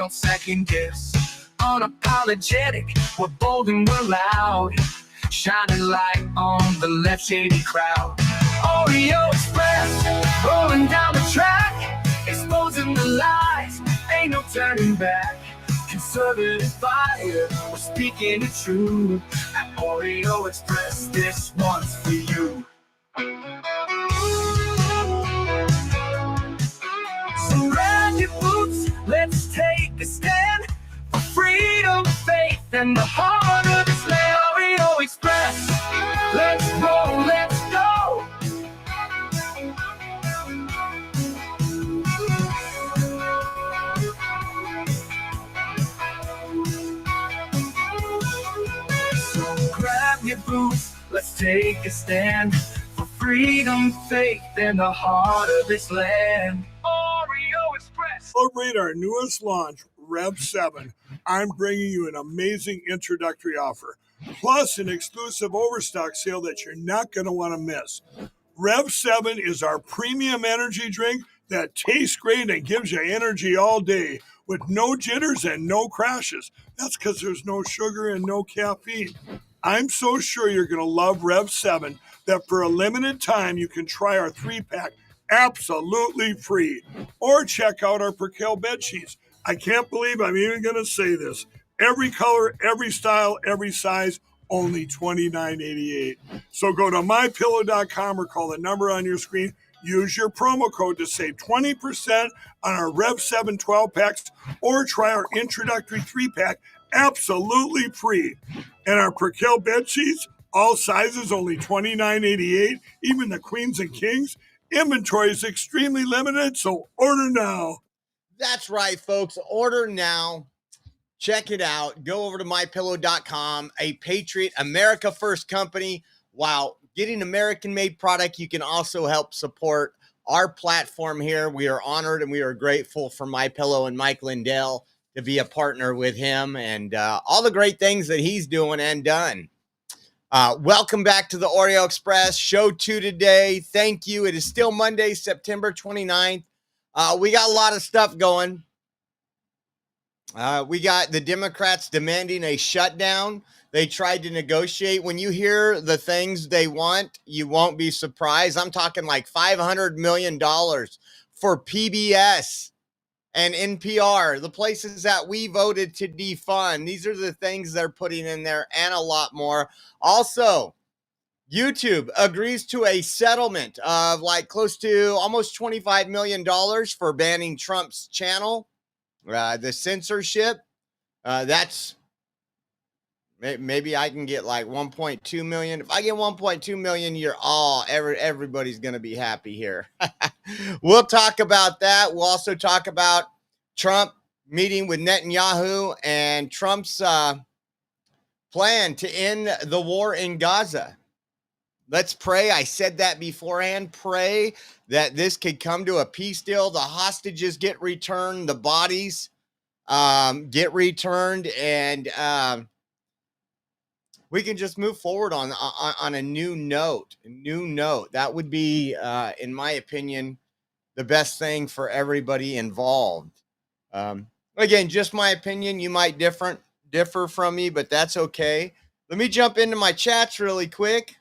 don't second guess. Unapologetic, we're bold and we're loud, shining light on the left shady crowd. Oreo Express, rolling down the track, exposing the lies, ain't no turning back. Conservative fire, we're speaking the truth. At Oreo Express, this one's for you. So grab your boots, let's take a stand for freedom, faith, and the heart of this land. Oreo Express, let's roll, let's go. So grab your boots, let's take a stand for freedom, faith, and the heart of this land. Oreo Express. Celebrate our newest launch, Rev 7. I'm bringing you an amazing introductory offer, plus an exclusive overstock sale that you're not going to want to miss. Rev 7 is our premium energy drink that tastes great and gives you energy all day with no jitters and no crashes. That's because there's no sugar and no caffeine. I'm so sure you're going to love Rev 7 that for a limited time you can try our 3-pack absolutely free. Or check out our Percale bed sheets. I can't believe I'm even going to say this. Every color, every style, every size, only $29.88. So go to mypillow.com or call the number on your screen. Use your promo code to save 20% on our Rev 7 12-packs or try our introductory 3-pack absolutely free. And our Percale bed sheets, all sizes, only $29.88, even the queens and kings. Inventory is extremely limited, so order now. That's right, folks. Order now. Check it out. Go over to mypillow.com, a Patriot, America First company. While getting American-made product, you can also help support our platform here. We are honored and we are grateful for MyPillow and Mike Lindell to be a partner with him and all the great things that he's doing and done. Welcome back to the Oreo Express, show 2 today. Thank you. It is still Monday, September 29th. We got a lot of stuff going. We got the Democrats demanding a shutdown. They tried to negotiate. When you hear the things they want, you won't be surprised. I'm talking like $500 million for PBS and NPR, the places that we voted to defund. These are the things they're putting in there and a lot more. Also, YouTube agrees to a settlement of like close to almost $25 million for banning Trump's channel. The censorship, that's maybe I can get like 1.2 million. If I get 1.2 million, everybody's going to be happy here. We'll talk about that. We'll also talk about Trump meeting with Netanyahu and Trump's plan to end the war in Gaza. Let's pray. I said that beforehand. Pray that this could come to a peace deal. The hostages get returned. The bodies get returned. And we can just move forward on a new note. That would be, in my opinion, the best thing for everybody involved. Again, just my opinion. You might differ from me, but that's okay. Let me jump into my chats really quick.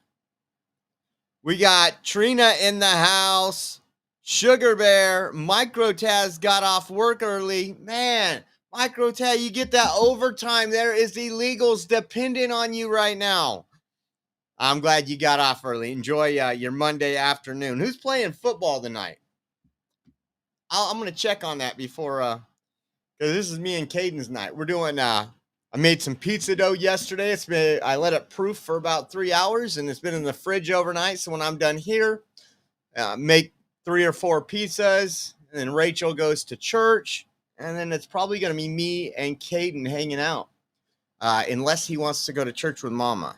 We got Trina in the house, Sugar Bear, Microtaz got off work early. Man, Microtaz, you get that overtime. There is illegals dependent on you right now. I'm glad you got off early. Enjoy your Monday afternoon. Who's playing football tonight? I'm going to check on that before, because this is me and Caden's night. We're doing, I made some pizza dough yesterday. I let it proof for about 3 hours, and it's been in the fridge overnight. So when I'm done here, make 3 or 4 pizzas, and then Rachel goes to church, and then it's probably going to be me and Caden hanging out, unless he wants to go to church with Mama.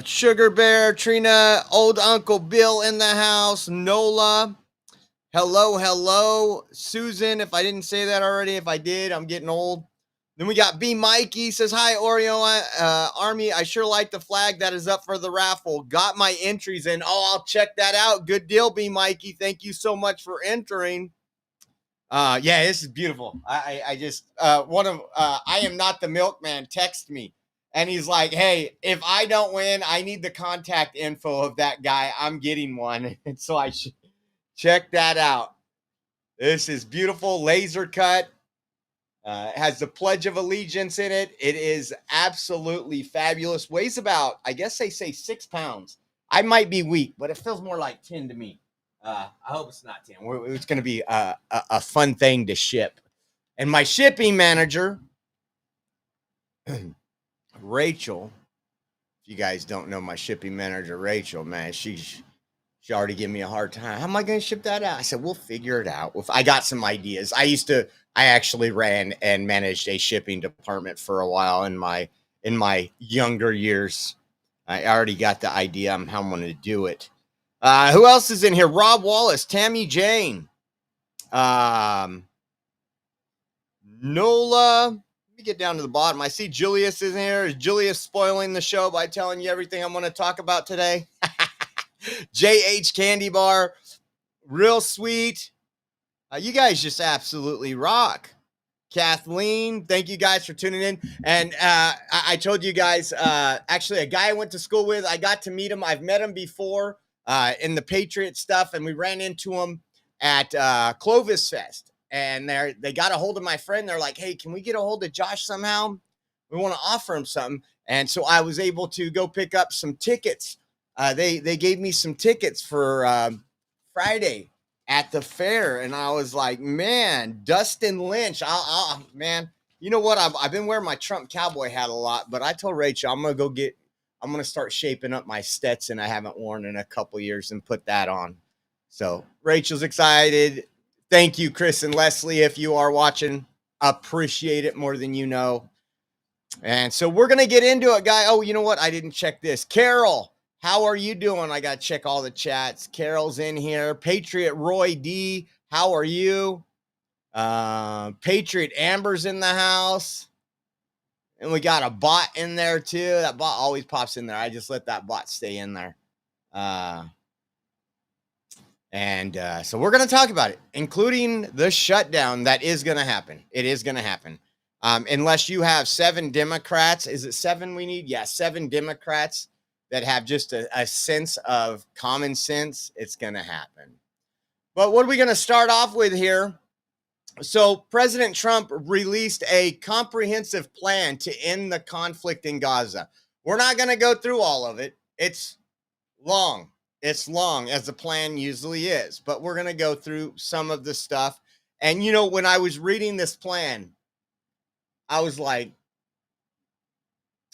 Sugar Bear, Trina, old Uncle Bill in the house, Nola. Hello, Susan. If I didn't say that already, if I did, I'm getting old. Then we got B. Mikey says, hi, Oreo Army. I sure like the flag that is up for the raffle. Got my entries in. Oh, I'll check that out. Good deal, B. Mikey. Thank you so much for entering. Yeah, this is beautiful. I just one of I am not the milkman text me, and he's like, hey, if I don't win, I need the contact info of that guy. I'm getting one. And so I should check that out. This is beautiful, laser cut. It has the Pledge of Allegiance in it. It is absolutely fabulous. Weighs about, I guess they say 6 pounds. I might be weak, but it feels more like 10 to me. I hope it's not 10. It's going to be a fun thing to ship. And my shipping manager, Rachel, if you guys don't know my shipping manager, Rachel, man, she already gave me a hard time. How am I going to ship that out? I said, we'll figure it out. I got some ideas. I actually ran and managed a shipping department for a while in my younger years. I already got the idea on how I'm going to do it. Who else is in here? Rob Wallace, Tammy Jane, Nola. Let me get down to the bottom. I see Julius is in here. Is Julius spoiling the show by telling you everything I'm going to talk about today? JH Candy Bar, real sweet. You guys just absolutely rock. Kathleen, thank you guys for tuning in. And I told you guys, actually, a guy I went to school with, I got to meet him. I've met him before in the Patriot stuff, and we ran into him at Clovis Fest. And they got a hold of my friend. They're like, hey, can we get a hold of Josh somehow? We want to offer him something. And so I was able to go pick up some tickets. They gave me some tickets for Friday at the fair, and I was like, man, Dustin Lynch, man, you know what? I've been wearing my Trump cowboy hat a lot, but I told Rachel I'm gonna start shaping up my Stetson I haven't worn in a couple years and put that on. So Rachel's excited. Thank you, Chris and Leslie, if you are watching. Appreciate it more than you know. And so we're gonna get into it, guy. Oh, you know what? I didn't check this. Carol, how are you doing? I got to check all the chats. Carol's in here. Patriot Roy D, how are you? Patriot Amber's in the house. And we got a bot in there too. That bot always pops in there. I just let that bot stay in there. So we're going to talk about it, including the shutdown that is going to happen. It is going to happen. Unless you have 7 Democrats. Is it 7 we need? Yeah, 7 Democrats that have just a sense of common sense, it's going to happen. But what are we going to start off with here? So President Trump released a comprehensive plan to end the conflict in Gaza. We're not going to go through all of it. It's long. It's long, as the plan usually is. But we're going to go through some of the stuff. And, you know, when I was reading this plan, I was like,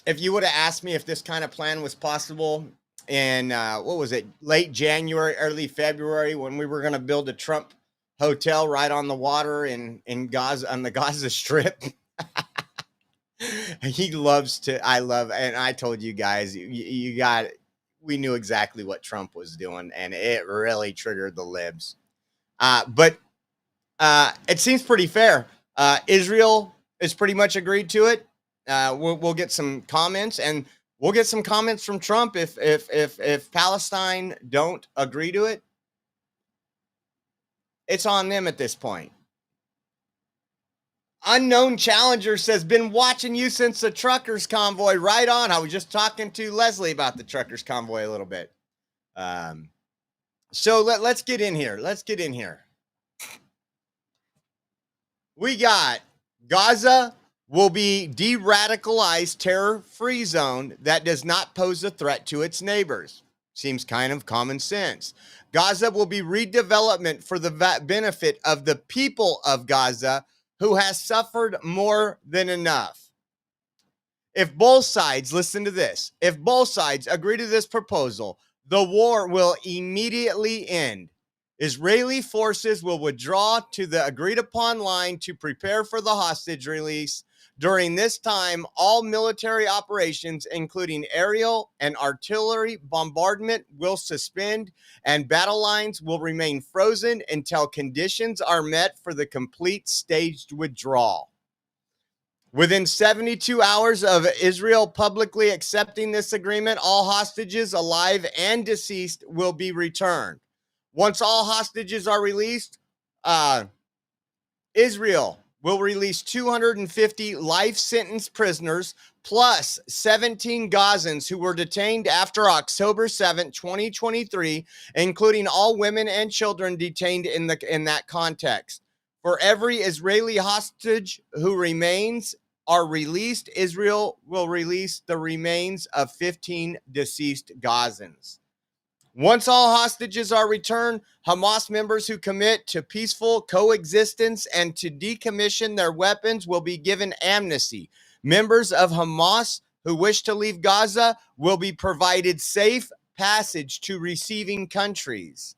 if you would have asked me if this kind of plan was possible in, what was it, late January, early February, when we were going to build a Trump hotel right on the water in Gaza, on the Gaza Strip. And I told you guys, we knew exactly what Trump was doing, and it really triggered the libs. But it seems pretty fair. Israel is pretty much agreed to it. We'll get some comments, and we'll get some comments from Trump if Palestine don't agree to it. It's on them at this point. Unknown Challenger says, been watching you since the truckers convoy. Right on. I was just talking to Leslie about the truckers convoy a little bit. So let's get in here. We got Gaza will be de-radicalized terror-free zone that does not pose a threat to its neighbors. Seems kind of common sense. Gaza will be redevelopment for the benefit of the people of Gaza, who has suffered more than enough. If both sides, listen to this, if both sides agree to this proposal, the war will immediately end. Israeli forces will withdraw to the agreed upon line to prepare for the hostage release. During this time, all military operations, including aerial and artillery bombardment, will suspend, and battle lines will remain frozen until conditions are met for the complete staged withdrawal. Within 72 hours of Israel publicly accepting this agreement, all hostages, alive and deceased, will be returned. Once all hostages are released, Israel will release 250 life sentence prisoners plus 17 Gazans who were detained after October 7, 2023, including all women and children detained in that context. For every Israeli hostage who remains are released, Israel will release the remains of 15 deceased Gazans. Once all hostages are returned, Hamas members who commit to peaceful coexistence and to decommission their weapons will be given amnesty. Members of Hamas who wish to leave Gaza will be provided safe passage to receiving countries.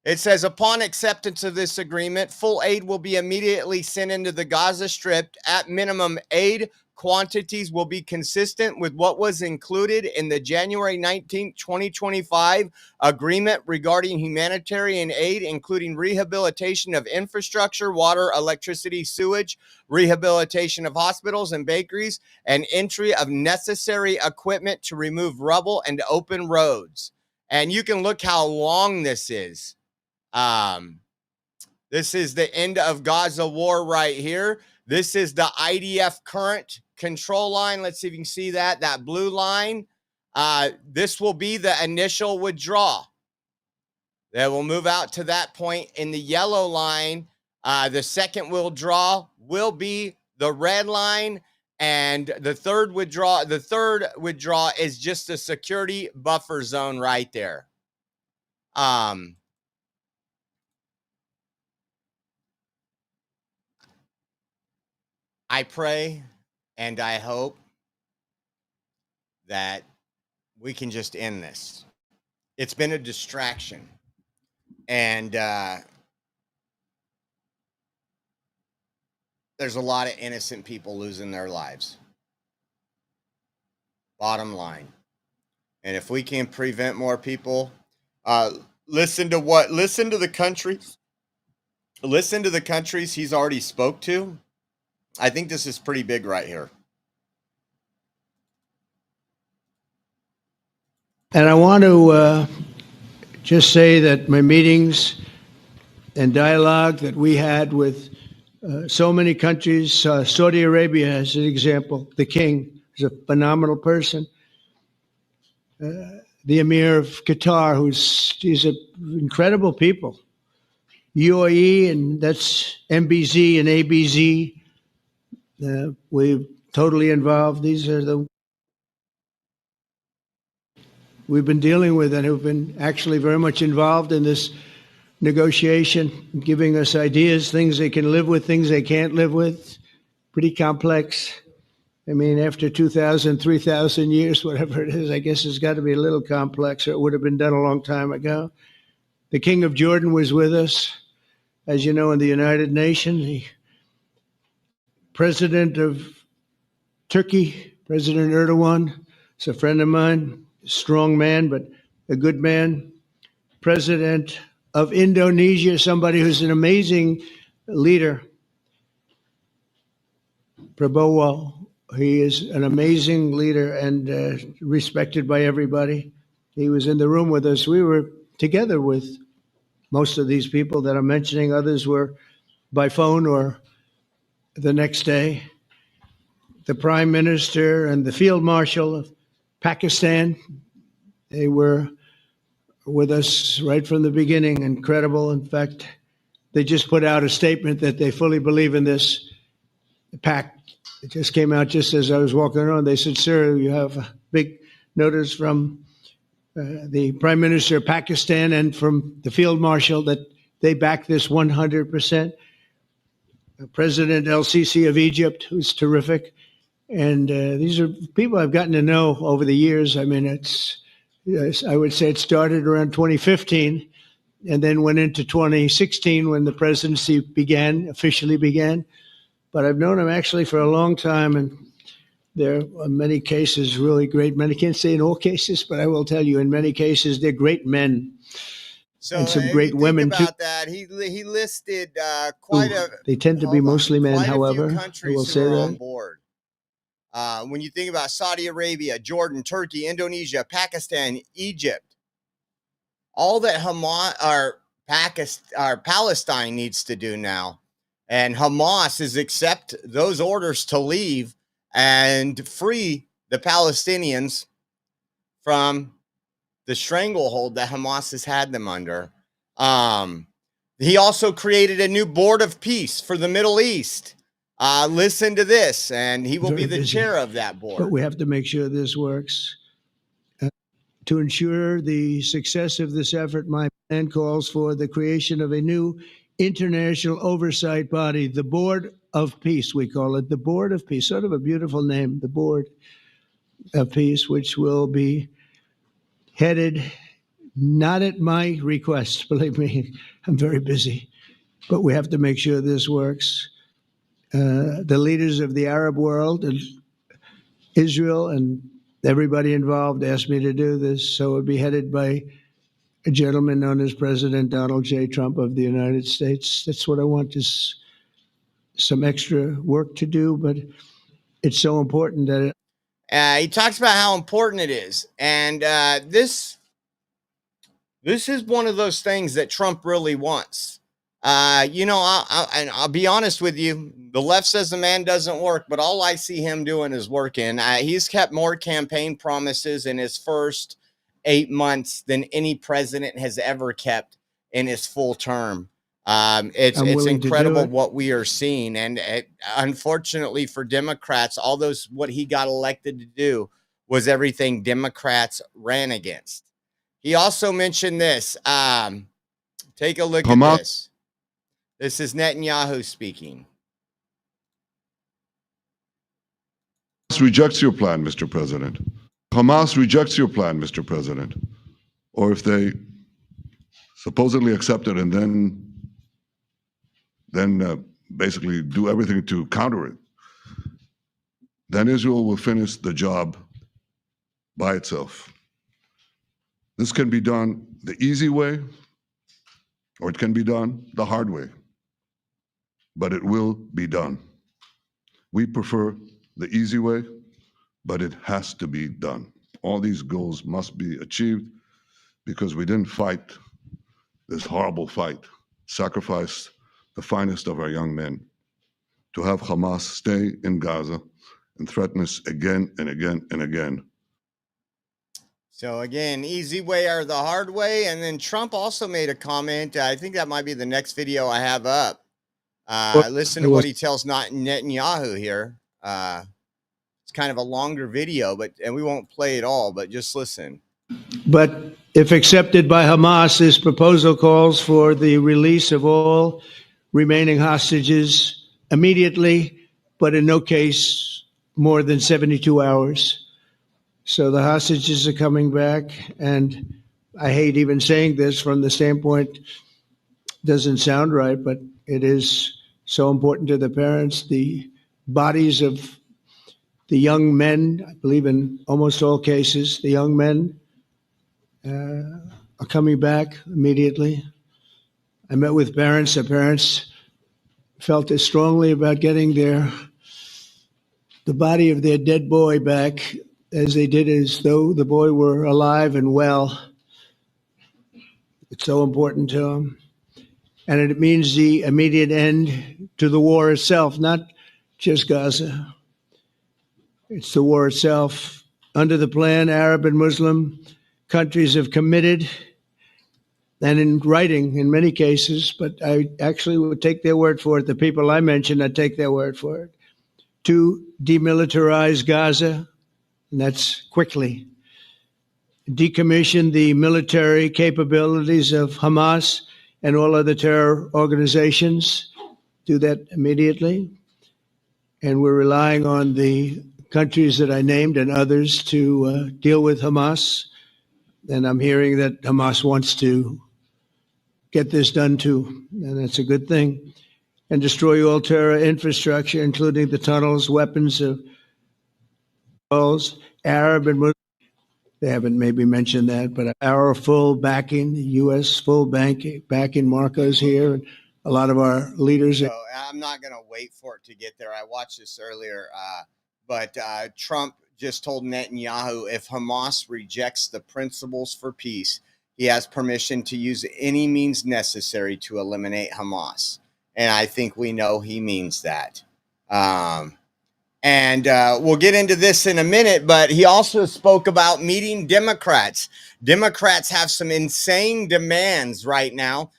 It says, upon acceptance of this agreement, full aid will be immediately sent into the Gaza Strip. At minimum, aid quantities will be consistent with what was included in the January 19, 2025 agreement regarding humanitarian aid, including rehabilitation of infrastructure, water, electricity, sewage, rehabilitation of hospitals and bakeries, and entry of necessary equipment to remove rubble and open roads. And you can look how long this is. This is the end of Gaza war right here. This is the IDF current control line. Let's see if you can see that blue line. This will be the initial withdrawal. They will move out to that point in the yellow line. The second withdrawal will be the red line. And the third withdrawal is just a security buffer zone right there. I pray and I hope that we can just end this. It's been a distraction. And there's a lot of innocent people losing their lives. Bottom line. And if we can prevent more people, listen to the countries. Listen to the countries he's already spoke to. I think this is pretty big right here. And I want to just say that my meetings and dialogue that we had with so many countries, Saudi Arabia as an example, the king is a phenomenal person. The Emir of Qatar, he's an incredible people. UAE, and that's MBZ and ABZ. We're totally involved. These are we've been dealing with and who've been actually very much involved in this negotiation, giving us ideas, things they can live with, things they can't live with. Pretty complex. I mean, after 2,000, 3,000 years, whatever it is, I guess it's got to be a little complex, or it would have been done a long time ago. The King of Jordan was with us, as you know, in the United Nations. The President of Turkey, President Erdogan, is a friend of mine, a strong man, but a good man. President of Indonesia, somebody who's an amazing leader, Prabowo. He is an amazing leader and respected by everybody. He was in the room with us. We were together with most of these people that I'm mentioning. Others were by phone or the next day. The Prime Minister and the Field Marshal of Pakistan, they were with us right from the beginning. Incredible. In fact, they just put out a statement that they fully believe in this pact. It just came out just as I was walking around. They said, sir, you have a big notice from the Prime Minister of Pakistan and from the Field Marshal that they back this 100%. President El-Sisi of Egypt, who's terrific. And these are people I've gotten to know over the years. I mean, I would say it started around 2015 and then went into 2016 when the presidency officially began. But I've known him actually for a long time, and there are many cases really great men. I can't say in all cases, but I will tell you in many cases they're great men. So and some great women about too. That he listed quite a. They tend to be mostly men, however. I will say that. On board. When you think about Saudi Arabia, Jordan, Turkey, Indonesia, Pakistan, Egypt, all that Hamas or Palestine needs to do now And Hamas is accept those orders to leave and free the Palestinians from the stranglehold that Hamas has had them under. He also created a new board of peace for the Middle East. Listen to this, and he will Very be the busy. chair of that board. But we have to make sure this works. To ensure the success of this effort, my plan calls for the creation of a new international oversight body, the Board of Peace, we call it, the Board of Peace, sort of a beautiful name, the Board of Peace, which will be headed not at my request, believe me, I'm very busy, but we have to make sure this works. The leaders of the Arab world and Israel and everybody involved asked me to do this, so it would be headed by a gentleman known as President Donald J. Trump of the United States. That's what I want, is some extra work to do, but it's so important that he talks about how important it is. And this is one of those things that Trump really wants. I'll be honest with you. The left says the man doesn't work, but all I see him doing is working. He's kept more campaign promises in his first 8 months than any president has ever kept in his full term. It's incredible what we are seeing. And unfortunately for Democrats, what he got elected to do was everything Democrats ran against. He also mentioned this. Take a look at this. This is Netanyahu speaking. Hamas rejects your plan, Mr. President. Hamas rejects your plan, Mr. President. Or if they supposedly accept it and then basically do everything to counter it, then Israel will finish the job by itself. This can be done the easy way, or it can be done the hard way, but it will be done. We prefer the easy way, but it has to be done. All these goals must be achieved because we didn't fight this horrible fight, sacrifice the finest of our young men to have Hamas stay in Gaza and threaten us again and again and again. So again, easy way or the hard way. And then Trump also made a comment. I think that might be the next video I have up. Listen to what he tells Netanyahu here. It's kind of a longer video, and we won't play it all, but just listen. But if accepted by Hamas, this proposal calls for the release of all remaining hostages immediately, but in no case more than 72 hours. So the hostages are coming back, and I hate even saying this from the standpoint, doesn't sound right, but it is so important to the parents. The bodies of the young men, I believe in almost all cases, the young men are coming back immediately. I met with parents. The parents felt as strongly about getting the body of their dead boy back as they did as though the boy were alive and well. It's so important to them. And it means the immediate end to the war itself, not just Gaza. It's the war itself. Under the plan, Arab and Muslim countries have committed, and in writing in many cases, but I actually would take their word for it. The people I mentioned, I'd take their word for it, to demilitarize Gaza, and that's quickly. Decommission the military capabilities of Hamas and all other terror organizations. Do that immediately. And we're relying on the countries that I named and others to deal with Hamas. And I'm hearing that Hamas wants to get this done too, and that's a good thing. And destroy all terror infrastructure, including the tunnels, weapons of Arab and Muslim. They haven't maybe mentioned that, but our full backing, the U.S. full backing, Marco's here, and a lot of our leaders. So I'm not going to wait for it to get there. I watched this earlier, but Trump just told Netanyahu if Hamas rejects the principles for peace, he has permission to use any means necessary to eliminate Hamas. And I think we know he means that. And we'll get into this in a minute, but he also spoke about meeting Democrats. Democrats have some insane demands right now.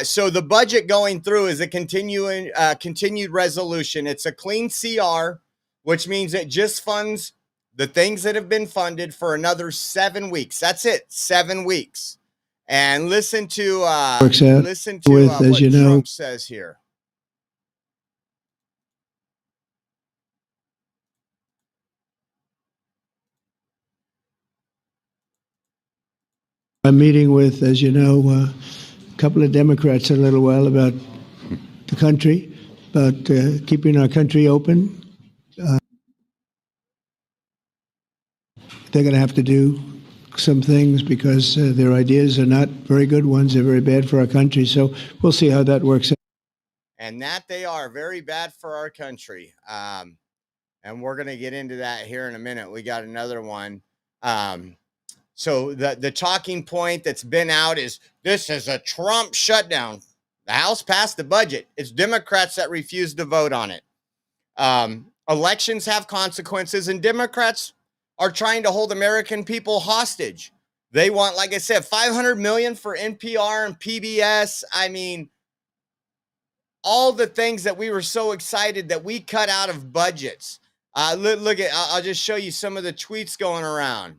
So the budget going through is a continued resolution. It's a clean CR, which means it just funds the things that have been funded for another 7 weeks. That's it, 7 weeks. And listen to Works out with, as what you know, Trump says here. I'm meeting with, as you know, a couple of Democrats in a little while about the country, about keeping our country open. They're going to have to do some things because their ideas are not very good ones. They're very bad for our country. So we'll see how that works out. And that they are very bad for our country. And we're going to get into that here in a minute. We got another one. So the talking point that's been out is this is a Trump shutdown. The House passed the budget. It's Democrats that refuse to vote on it. Elections have consequences, and Democrats are trying to hold American people hostage. They want, like I said, $500 million for NPR and PBS. I mean, all the things that we were so excited that we cut out of budgets. Look at, I'll just show you some of the tweets going around.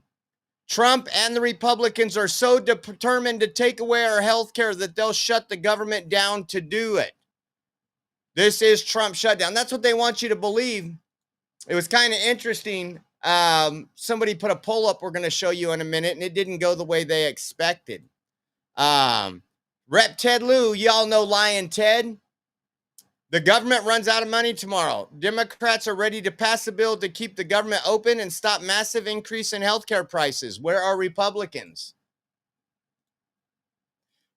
Trump and the Republicans are so determined to take away our health care that they'll shut the government down to do it. This is Trump shutdown. That's what they want you to believe. It was kind of interesting. Somebody put a poll up we're going to show you in a minute, and it didn't go the way they expected. Rep Ted Lieu, y'all know Lion Ted. The government runs out of money tomorrow. Democrats are ready to pass a bill to keep the government open and stop massive increase in healthcare prices. Where are Republicans?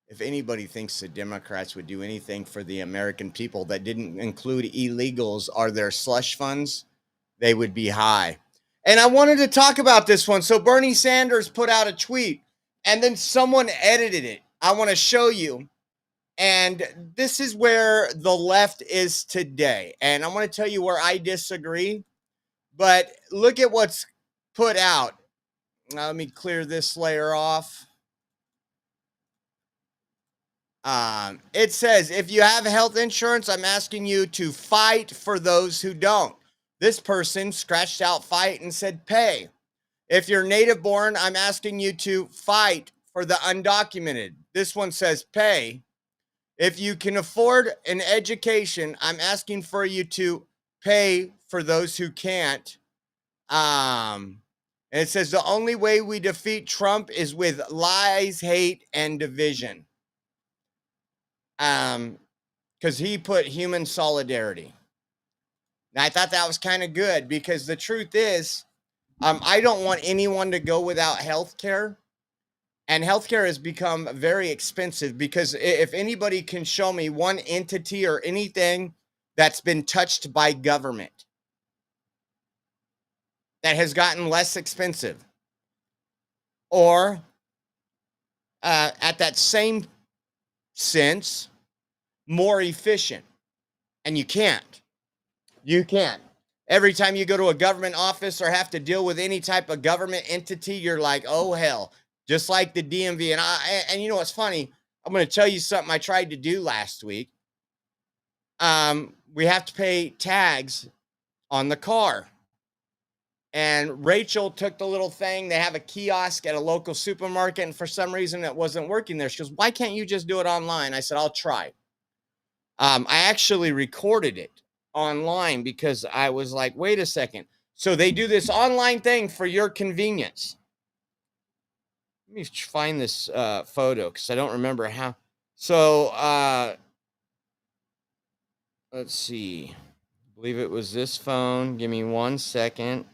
If anybody thinks the Democrats would do anything for the American people that didn't include illegals or their slush funds, they would be high. And I wanted to talk about this one. So Bernie Sanders put out a tweet, and then someone edited it. I want to show you. And this is where the left is today. And I want to tell you where I disagree. But look at what's put out. Now, let me clear this layer off. It says, if you have health insurance, I'm asking you to fight for those who don't. This person scratched out fight and said pay. If you're native born, I'm asking you to fight for the undocumented. This one says pay. If you can afford an education, I'm asking for you to pay for those who can't. And it says the only way we defeat Trump is with lies, hate, and division. Because he put human solidarity. Now, I thought that was kind of good because the truth is, I don't want anyone to go without health care. And healthcare has become very expensive because if anybody can show me one entity or anything that's been touched by government that has gotten less expensive or at that same sense, more efficient. And you can't. You can't. Every time you go to a government office or have to deal with any type of government entity, you're like, oh, hell. Just like the DMV. And you know what's funny? I'm going to tell you something I tried to do last week. We have to pay tags on the car. And Rachel took the little thing. They have a kiosk at a local supermarket, and for some reason it wasn't working there. She goes, why can't you just do it online? I said, I'll try. I actually recorded it online because I was like, wait a second. So they do this online thing for your convenience. Let me find this photo because I don't remember how. So let's see. I believe it was this phone. Give me 1 second.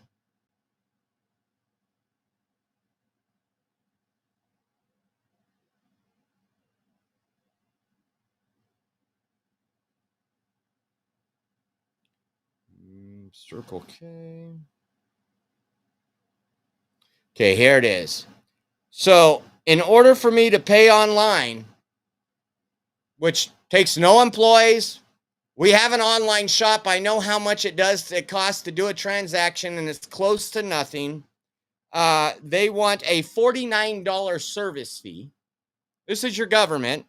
Circle K. Okay, here it is. So in order for me to pay online, which takes no employees, We have an online shop. I know how much it costs to do a transaction, and it's close to nothing. They want a $49 service fee. This is your government.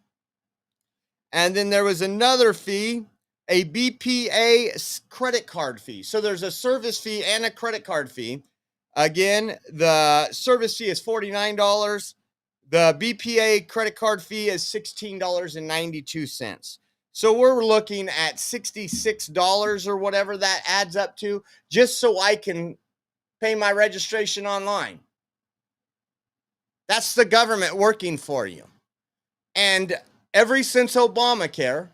And then there was another fee, a BPA credit card fee. So there's a service fee and a credit card fee. Again, the service fee is $49. The BPA credit card fee is $16.92. So we're looking at $66 or whatever that adds up to, just so I can pay my registration online. That's the government working for you. And ever since Obamacare,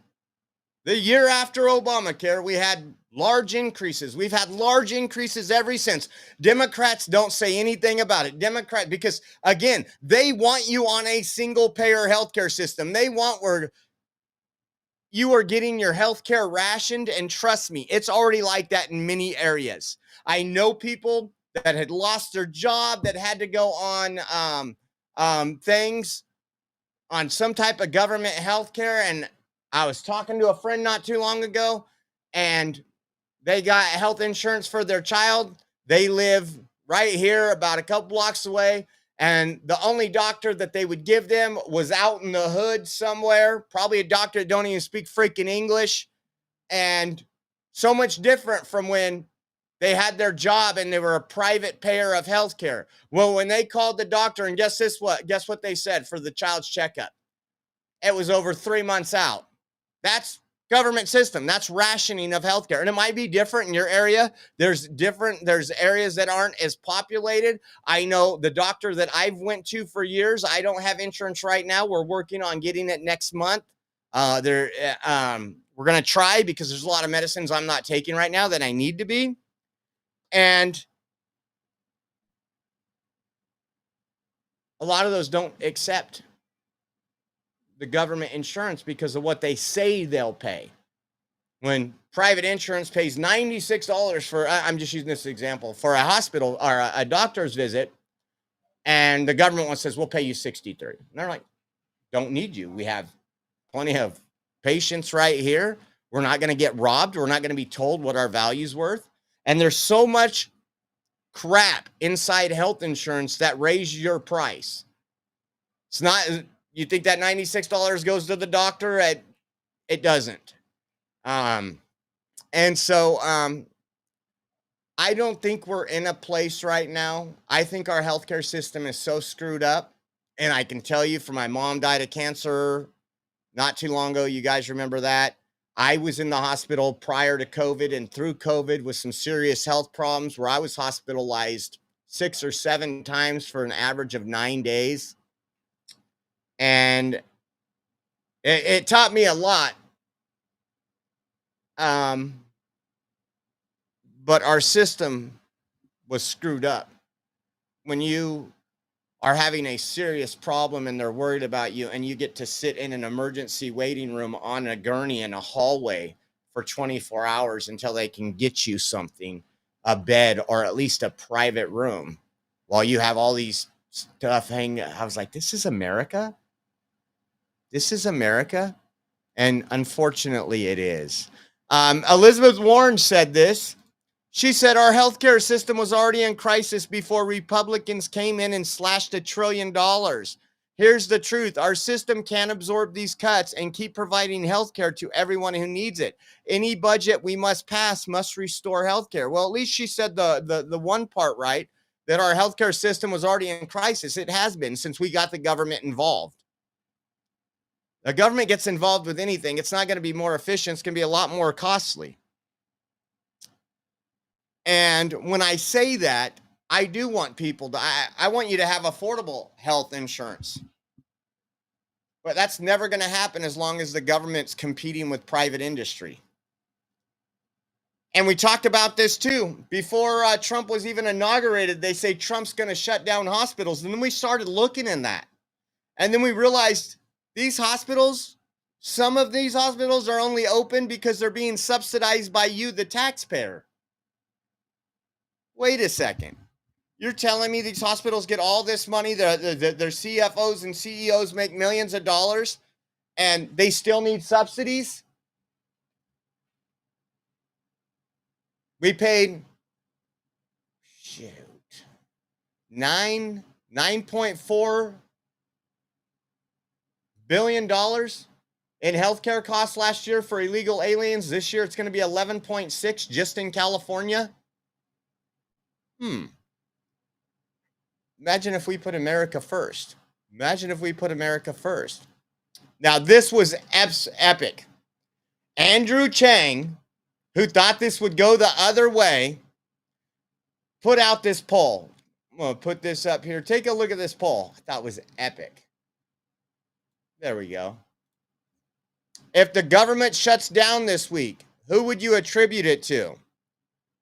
the year after Obamacare, we had large increases. We've had large increases ever since. Democrats don't say anything about it. Because again, they want you on a single payer healthcare system. They want where you are getting your healthcare rationed, and trust me, it's already like that in many areas. I know people that had lost their job, that had to go on things on some type of government healthcare, and I was talking to a friend not too long ago, and they got health insurance for their child. They live right here, about a couple blocks away. And the only doctor that they would give them was out in the hood somewhere, probably a doctor that don't even speak freaking English. And so much different from when they had their job and they were a private payer of healthcare. Well, when they called the doctor, and guess what they said for the child's checkup? It was over 3 months out. That's government system. That's rationing of healthcare. And it might be different in your area. There's areas that aren't as populated. I know the doctor that I've went to for years, I don't have insurance right now. We're working on getting it next month. We're going to try, because there's a lot of medicines I'm not taking right now that I need to be. And a lot of those don't accept the government insurance because of what they say they'll pay. When private insurance pays $96 for, I'm just using this example, for a hospital or a doctor's visit, and the government one says, we'll pay you $63. And they're like, don't need you. We have plenty of patients right here. We're not going to get robbed. We're not going to be told what our value's worth. And there's so much crap inside health insurance that raise your price. It's not, you think that $96 goes to the doctor? It doesn't. And so I don't think we're in a place right now. I think our healthcare system is so screwed up. And I can tell you, for my mom died of cancer not too long ago. You guys remember that? I was in the hospital prior to COVID and through COVID with some serious health problems, where I was hospitalized 6 or 7 times for an average of 9 days. And it taught me a lot. But our system was screwed up. When you are having a serious problem and they're worried about you, and you get to sit in an emergency waiting room on a gurney in a hallway for 24 hours until they can get you something, a bed, or at least a private room, while you have all these stuff hanging. I was like, this is America? This is America? And unfortunately, it is. Elizabeth Warren said this. She said, our healthcare system was already in crisis before Republicans came in and slashed $1 trillion. Here's the truth. Our system can't absorb these cuts and keep providing healthcare to everyone who needs it. Any budget we must pass must restore healthcare. Well, at least she said the one part right, that our healthcare system was already in crisis. It has been since we got the government involved. The government gets involved with anything, it's not going to be more efficient. It's going to be a lot more costly. And when I say that, I do want people to, I want you to have affordable health insurance. But that's never going to happen as long as the government's competing with private industry. And we talked about this too. Before Trump was even inaugurated, they say Trump's going to shut down hospitals. And then we started looking in that. And then we realized these hospitals, some of these hospitals are only open because they're being subsidized by you, the taxpayer. Wait a second. You're telling me these hospitals get all this money, their CFOs and CEOs make millions of dollars, and they still need subsidies? We paid, shoot, $9.4 billion in healthcare costs last year for illegal aliens. This year it's going to be 11.6 just in California. Imagine if we put America first. Imagine if we put America first. Now, this was epic. Andrew Chang, who thought this would go the other way, put out this poll. I'm going to put this up here. Take a look at this poll. I thought it was epic. There we go. If the government shuts down this week, who would you attribute it to?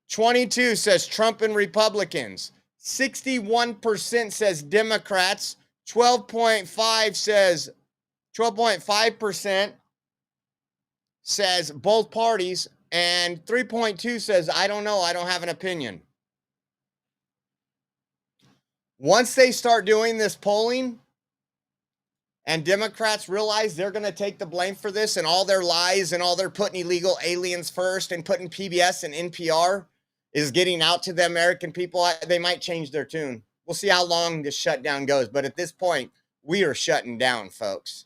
22 says Trump and Republicans. 61% says Democrats. 12.5% says both parties, and 3.2 says, I don't know, I don't have an opinion. Once they start doing this polling and Democrats realize they're going to take the blame for this and all their lies and all their putting illegal aliens first and putting PBS and NPR is getting out to the American people, they might change their tune. We'll see how long this shutdown goes. But at this point, we are shutting down, folks.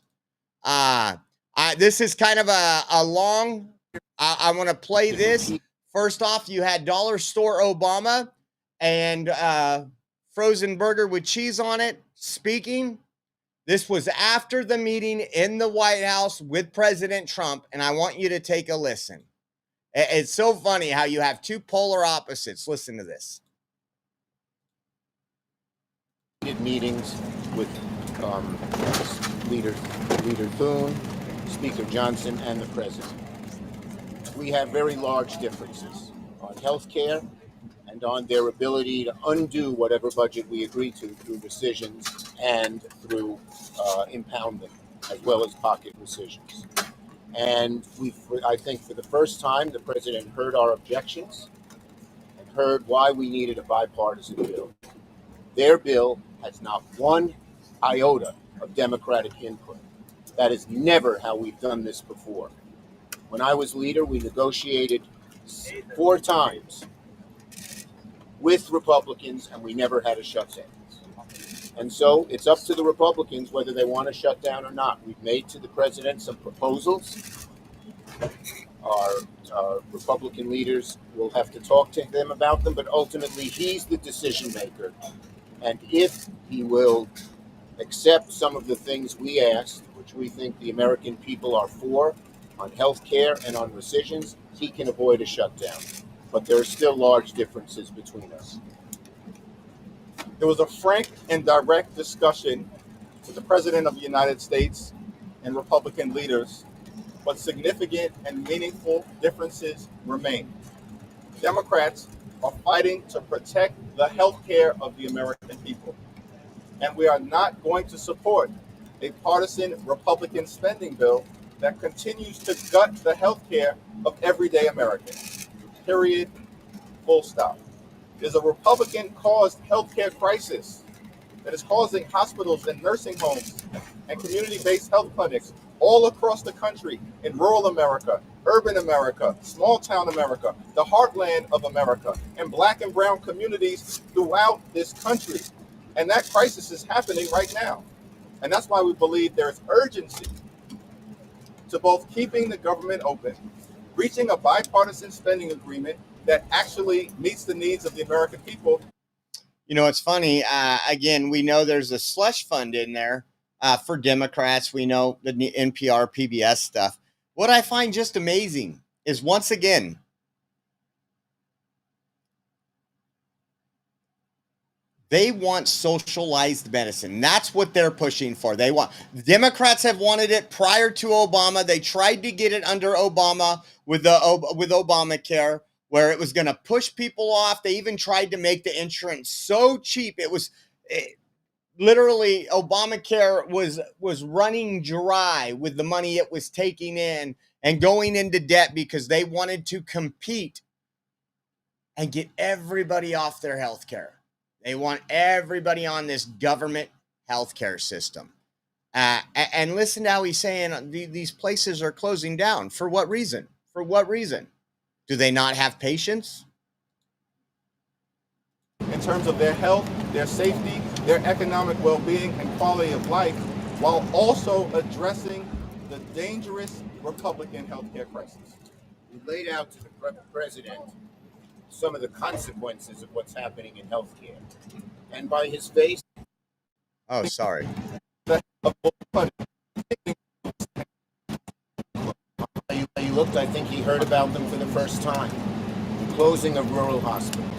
This is kind of a long, I want to play this. First off, you had Dollar Store Obama and frozen burger with cheese on it speaking. This was after the meeting in the White House with President Trump, and I want you to take a listen. It's so funny how you have two polar opposites. Listen to this. Meetings with Leader Thune, Speaker Johnson, and the President. We have very large differences on health care and on their ability to undo whatever budget we agree to through rescissions and through impounding, as well as pocket rescissions. And I think for the first time, the President heard our objections and heard why we needed a bipartisan bill. Their bill has not one iota of Democratic input. That is never how we've done this before. When I was leader, we negotiated 4 times with Republicans, and we never had a shutdown. And so it's up to the Republicans whether they want to shut down or not. We've made to the president some proposals. Our Republican leaders will have to talk to them about them, but ultimately he's the decision maker. And if he will accept some of the things we asked, which we think the American people are for, on health care and on rescissions, he can avoid a shutdown. But there are still large differences between us. There was a frank and direct discussion with the President of the United States and Republican leaders, but significant and meaningful differences remain. Democrats are fighting to protect the health care of the American people, and we are not going to support a partisan Republican spending bill that continues to gut the health care of everyday Americans. Period. Full stop. There's a Republican-caused healthcare crisis that is causing hospitals and nursing homes and community-based health clinics all across the country, in rural America, urban America, small-town America, the heartland of America, and Black and brown communities throughout this country. And that crisis is happening right now. And that's why we believe there's urgency to both keeping the government open, reaching a bipartisan spending agreement that actually meets the needs of the American people. You know, it's funny. Again, we know there's a slush fund in there for Democrats. We know the NPR, PBS stuff. What I find just amazing is, once again, they want socialized medicine. That's what they're pushing for. Democrats have wanted it prior to Obama. They tried to get it under Obama with Obamacare, where it was going to push people off. They even tried to make the insurance so cheap. Literally, Obamacare was running dry with the money it was taking in and going into debt because they wanted to compete and get everybody off their health care. They want everybody on this government healthcare system. And listen to how he's saying these places are closing down. For what reason? For what reason? Do they not have patients? in terms of their health, their safety, their economic well-being, and quality of life, while also addressing the dangerous Republican healthcare crisis. We laid out to the president some of the consequences of what's happening in healthcare. And by his face, Oh, sorry. he looked, I think he heard about them for the first time. The closing of rural hospitals.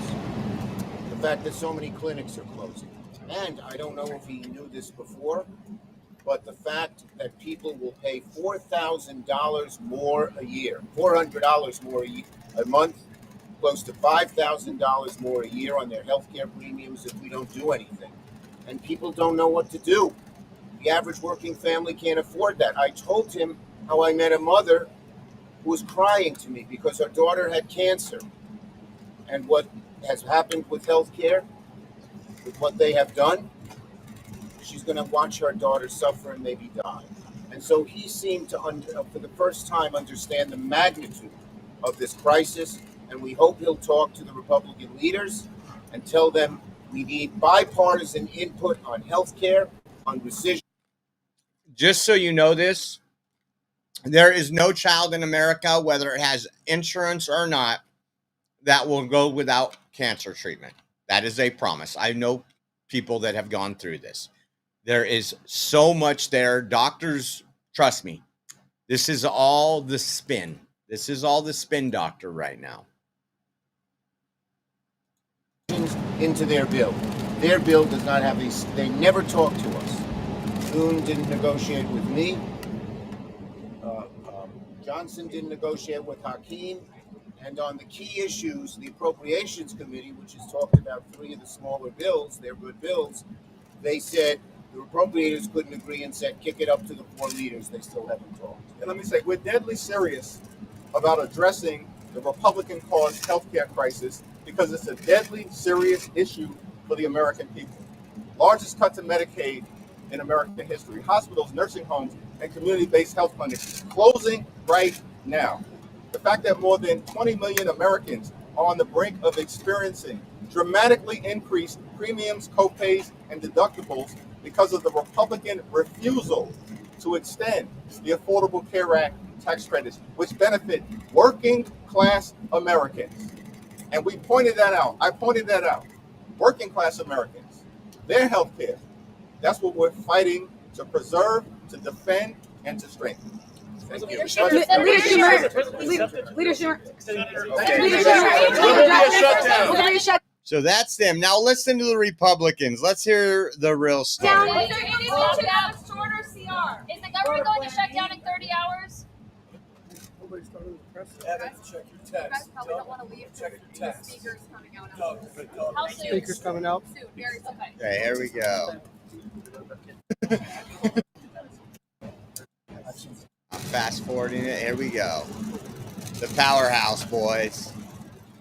The fact that so many clinics are closing. And I don't know if he knew this before, but the fact that people will pay $4,000 more a year, $400 more a month, close to $5,000 more a year on their healthcare premiums if we don't do anything. And people don't know what to do. The average working family can't afford that. I told him how I met a mother who was crying to me because her daughter had cancer. And what has happened with healthcare, with what they have done, she's going to watch her daughter suffer and maybe die. And so he seemed to, for the first time, understand the magnitude of this crisis. And we hope he'll talk to the Republican leaders and tell them we need bipartisan input on health care, on rescission. Just so you know this, there is no child in America, whether it has insurance or not, that will go without cancer treatment. That is a promise. I know people that have gone through this. There is so much there. Doctors, trust me, this is all the spin. This is all the spin doctor right now. Into their bill. Their bill does not have these, they never talk to us. Thune didn't negotiate with me. Johnson didn't negotiate with Hakeem. And on the key issues, the Appropriations Committee, which has talked about three of the smaller bills, they're good bills, they said the appropriators couldn't agree and said kick it up to the four leaders. They still haven't talked. And let me say, we're deadly serious about addressing the Republican-caused healthcare crisis because it's a deadly serious issue for the American people. Largest cut to Medicaid in American history. Hospitals, nursing homes, and community-based health clinics closing right now. The fact that more than 20 million Americans are on the brink of experiencing dramatically increased premiums, copays, and deductibles because of the Republican refusal to extend the Affordable Care Act tax credits, which benefit working class Americans. And we pointed that out. I pointed that out. Working class Americans, their health care. That's what we're fighting to preserve, to defend, and to strengthen. Thank you. Leader Schumer. Leader Schumer. So that's them. Now listen to the Republicans. Let's hear the real story. Is there any shutdown short or CR? Is the government going to shut down in 30 hours? Nobody's talking to the press. Check your You text. guys probably don't want to leave. Check your text. Speakers coming out. How soon? Speakers coming out. Soon. Very soon. Okay. Okay, here we go. I'm fast forwarding it. Here we go. The powerhouse, boys.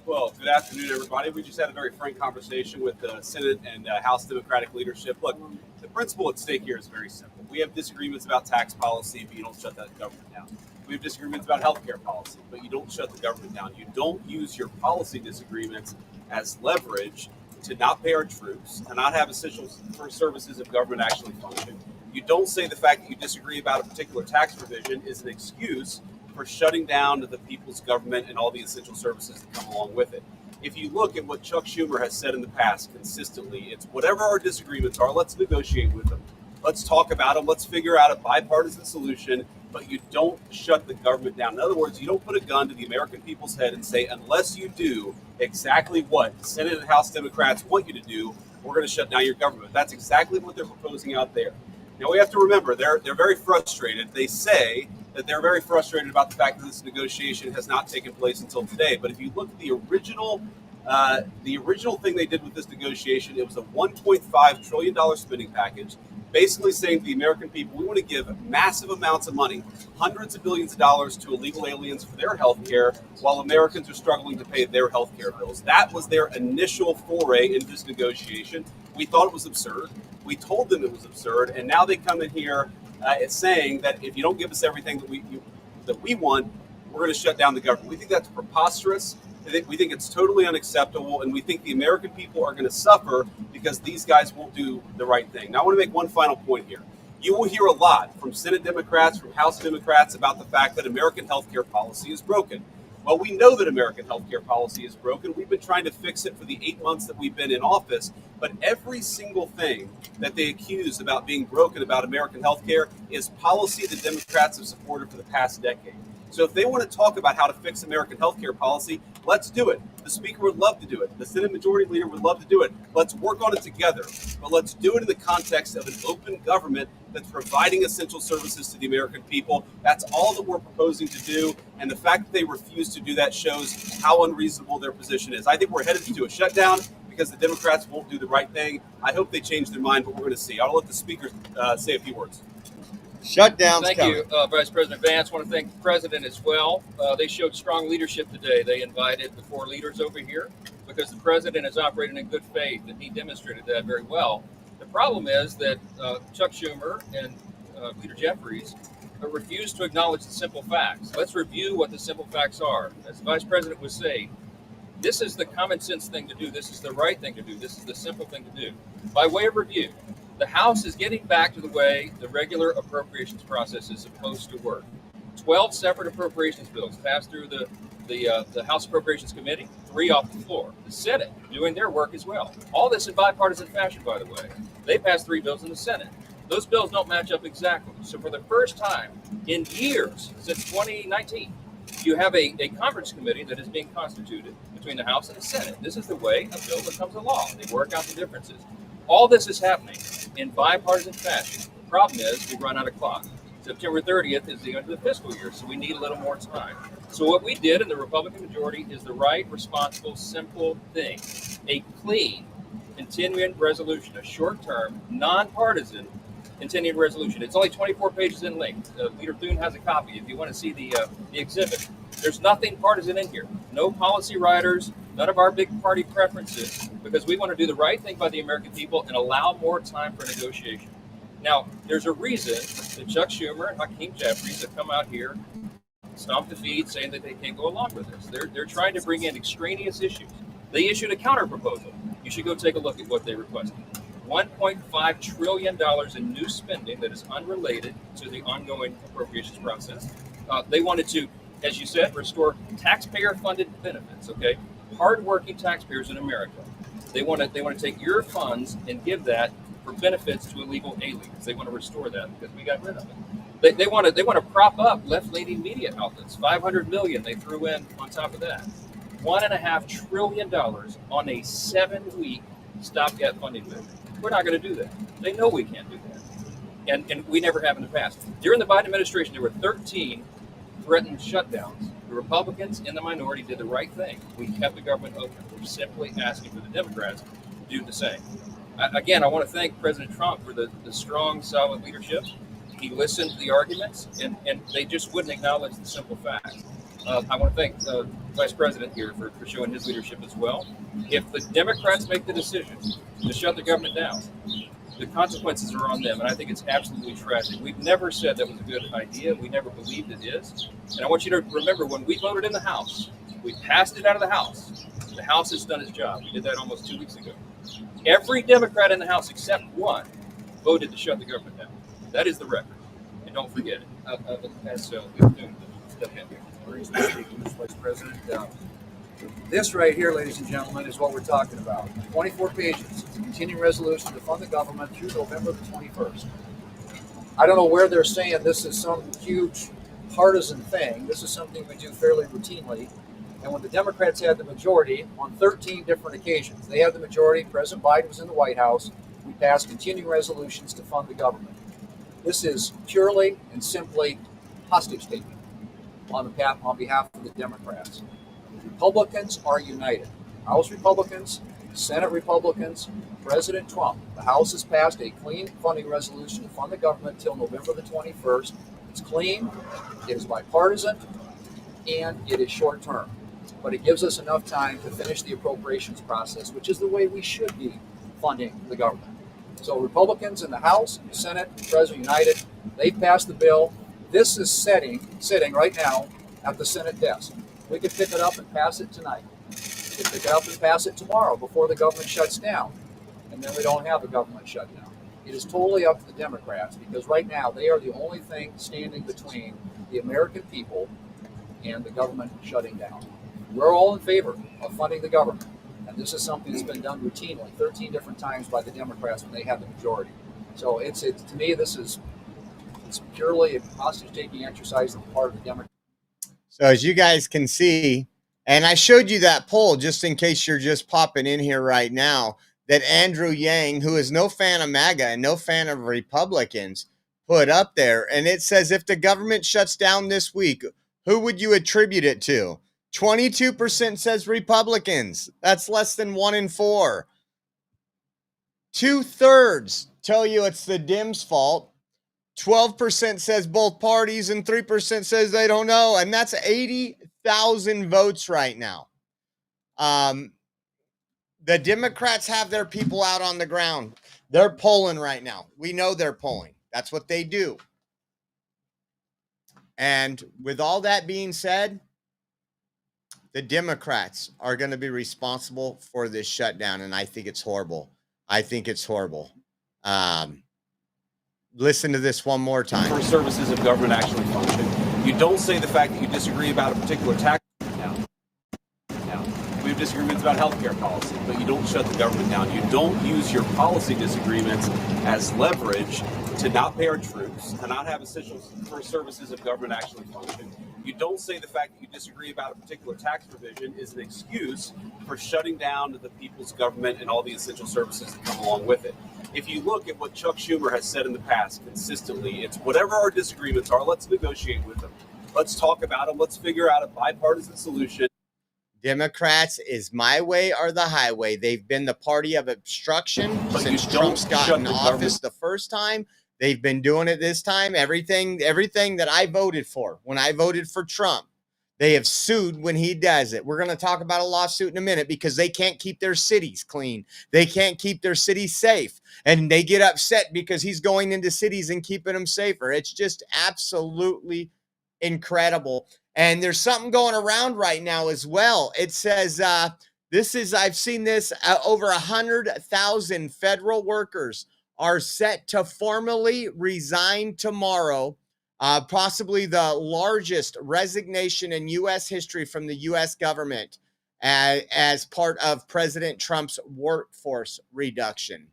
Well, good afternoon, everybody. We just had a very frank conversation with the Senate and House Democratic leadership. Look, the principle at stake here is very simple. We have disagreements about tax policy, but you don't shut that government down. We have disagreements about healthcare policy, but you don't shut the government down. You don't use your policy disagreements as leverage to not pay our troops, to not have essential services of government actually function. You don't say the fact that you disagree about a particular tax provision is an excuse for shutting down the people's government and all the essential services that come along with it. If you look at what Chuck Schumer has said in the past consistently, it's whatever our disagreements are, let's negotiate with them. Let's talk about them. Let's figure out a bipartisan solution, but you don't shut the government down. In other words, you don't put a gun to the American people's head and say, unless you do exactly what Senate and House Democrats want you to do, we're going to shut down your government. That's exactly what they're proposing out there. Now, we have to remember, they're very frustrated. They say that they're very frustrated about the fact that this negotiation has not taken place until today. But if you look at the original thing they did with this negotiation, it was a $1.5 trillion spending package, basically saying to the American people, we want to give massive amounts of money, hundreds of billions of dollars to illegal aliens for their health care, while Americans are struggling to pay their health care bills. That was their initial foray into this negotiation. We thought it was absurd. We told them it was absurd, and now they come in here saying that if you don't give us everything that we want, we're going to shut down the government. We think that's preposterous. We think it's totally unacceptable, and we think the American people are going to suffer because these guys won't do the right thing. Now, I want to make one final point here. You will hear a lot from Senate Democrats, from House Democrats about the fact that American healthcare policy is broken. Well, we know that American healthcare policy is broken. We've been trying to fix it for the 8 months that we've been in office, but every single thing that they accuse about being broken about American healthcare is policy that Democrats have supported for the past decade. So if they want to talk about how to fix American healthcare policy, let's do it. The Speaker would love to do it. The Senate Majority Leader would love to do it. Let's work on it together. But let's do it in the context of an open government that's providing essential services to the American people. That's all that we're proposing to do. And the fact that they refuse to do that shows how unreasonable their position is. I think we're headed to a shutdown because the Democrats won't do the right thing. I hope they change their mind, but we're going to see. I'll let the Speaker say a few words. Shutdowns Thank coming. you, Vice President Vance. I want to thank the President as well. They showed strong leadership today. They invited the 4 leaders over here because the President is operating in good faith, and he demonstrated that very well. The problem is that Chuck Schumer and Leader Jeffries refuse to acknowledge the simple facts. Let's review what the simple facts are. As the Vice President was saying, this is the common sense thing to do. This is the right thing to do. This is the simple thing to do. By way of review, the House is getting back to the way the regular appropriations process is supposed to work. 12 separate appropriations bills passed through the House Appropriations Committee, 3 off the floor. The Senate doing their work as well. All this in bipartisan fashion, by the way. They passed 3 bills in the Senate. Those bills don't match up exactly. So for the first time in years, since 2019, you have a conference committee that is being constituted between the House and the Senate. This is the way a bill becomes a law. They work out the differences. All this is happening in bipartisan fashion. The problem is we run out of clock. September 30th is the end of the fiscal year, so we need a little more time. So what we did in the Republican majority is the right, responsible, simple thing. A clean continuing resolution, a short-term, nonpartisan continuing resolution. It's only 24 pages in length. Leader Thune has a copy if you want to see the exhibit. There's nothing partisan in here. No policy writers, none of our big party preferences, because we want to do the right thing by the American people and allow more time for negotiation. Now, there's a reason that Chuck Schumer and Hakeem Jeffries have come out here, stomped the feet, saying that they can't go along with this. They're trying to bring in extraneous issues. They issued a counter proposal. You should go take a look at what they requested. $1.5 trillion in new spending that is unrelated to the ongoing appropriations process. They wanted to, as you said, restore taxpayer-funded benefits. Okay, hardworking taxpayers in America. They want to take your funds and give that for benefits to illegal aliens. They want to restore that because we got rid of it. They want to prop up left-leaning media outlets. $500 million they threw in on top of that. $1.5 trillion on a 7-week stopgap funding bill. We're not going to do that. They know we can't do that. And we never have in the past. During the Biden administration, there were 13 threatened shutdowns. The Republicans in the minority did the right thing. We kept the government open. We're simply asking for the Democrats to do the same. Again, I want to thank President Trump for the strong, solid leadership. He listened to the arguments, and they just wouldn't acknowledge the simple facts. I want to thank the Vice President here for showing his leadership as well. If the Democrats make the decision to shut the government down, the consequences are on them, and I think it's absolutely tragic. We've never said that was a good idea. We never believed it is. And I want you to remember, when we voted in the House, we passed it out of the House. The House has done its job. We did that almost 2 weeks ago. Every Democrat in the House, except one, voted to shut the government down. That is the record. And don't forget it. As Vice President. This right here, ladies and gentlemen, is what we're talking about. 24 pages. It's a continuing resolution to fund the government through November the 21st. I don't know where they're saying this is some huge partisan thing. This is something we do fairly routinely. And when the Democrats had the majority on 13 different occasions, they had the majority, President Biden was in the White House, we passed continuing resolutions to fund the government. This is purely and simply hostage taking on behalf of the Democrats. Republicans are united. House Republicans, Senate Republicans, President Trump. The House has passed a clean funding resolution to fund the government until November the 21st. It's clean, it is bipartisan, and it is short term. But it gives us enough time to finish the appropriations process, which is the way we should be funding the government. So Republicans in the House, Senate, President united, they passed the bill. This is sitting right now at the Senate desk. We could pick it up and pass it tonight. They pick it up and pass it tomorrow before the government shuts down. And then we don't have a government shutdown. It is totally up to the Democrats because right now they are the only thing standing between the American people and the government shutting down. We're all in favor of funding the government. And this is something that's been done routinely 13 different times by the Democrats when they have the majority. So it's to me, it's purely a hostage-taking exercise on the part of the Democrats. So as you guys can see, and I showed you that poll just in case you're just popping in here right now, that Andrew Yang, who is no fan of MAGA and no fan of Republicans, put up there. And it says, if the government shuts down this week, who would you attribute it to? 22% says Republicans. That's less than 1 in 4. 2/3 tell you it's the Dems' fault. 12% says both parties, and 3% says they don't know. And that's 80,000 votes right now. The Democrats have their people out on the ground. They're polling right now. We know they're polling. That's what they do. And with all that being said, the Democrats are going to be responsible for this shutdown, and I think it's horrible. I think it's horrible. Listen to this one more time. For services of government actually function. You don't say the fact that you disagree about a particular tax down. We have disagreements about healthcare policy, but you don't shut the government down. You don't use your policy disagreements as leverage to not pay our troops, to not have essential for services of government actually function. You don't say the fact that you disagree about a particular tax provision is an excuse for shutting down the people's government and all the essential services that come along with it. If you look at what Chuck Schumer has said in the past consistently, it's whatever our disagreements are, let's negotiate with them. Let's talk about them. Let's figure out a bipartisan solution. Democrats is my way or the highway. They've been the party of obstruction since Trump's got in office the first time. They've been doing it this time. Everything that I voted for when I voted for Trump, they have sued when he does it. We're going to talk about a lawsuit in a minute because they can't keep their cities clean. They can't keep their cities safe. And they get upset because he's going into cities and keeping them safer. It's just absolutely incredible. And there's something going around right now as well. It says, I've seen this, over 100,000 federal workers are set to formally resign tomorrow, possibly the largest resignation in U.S. history from the U.S. government as part of President Trump's workforce reduction.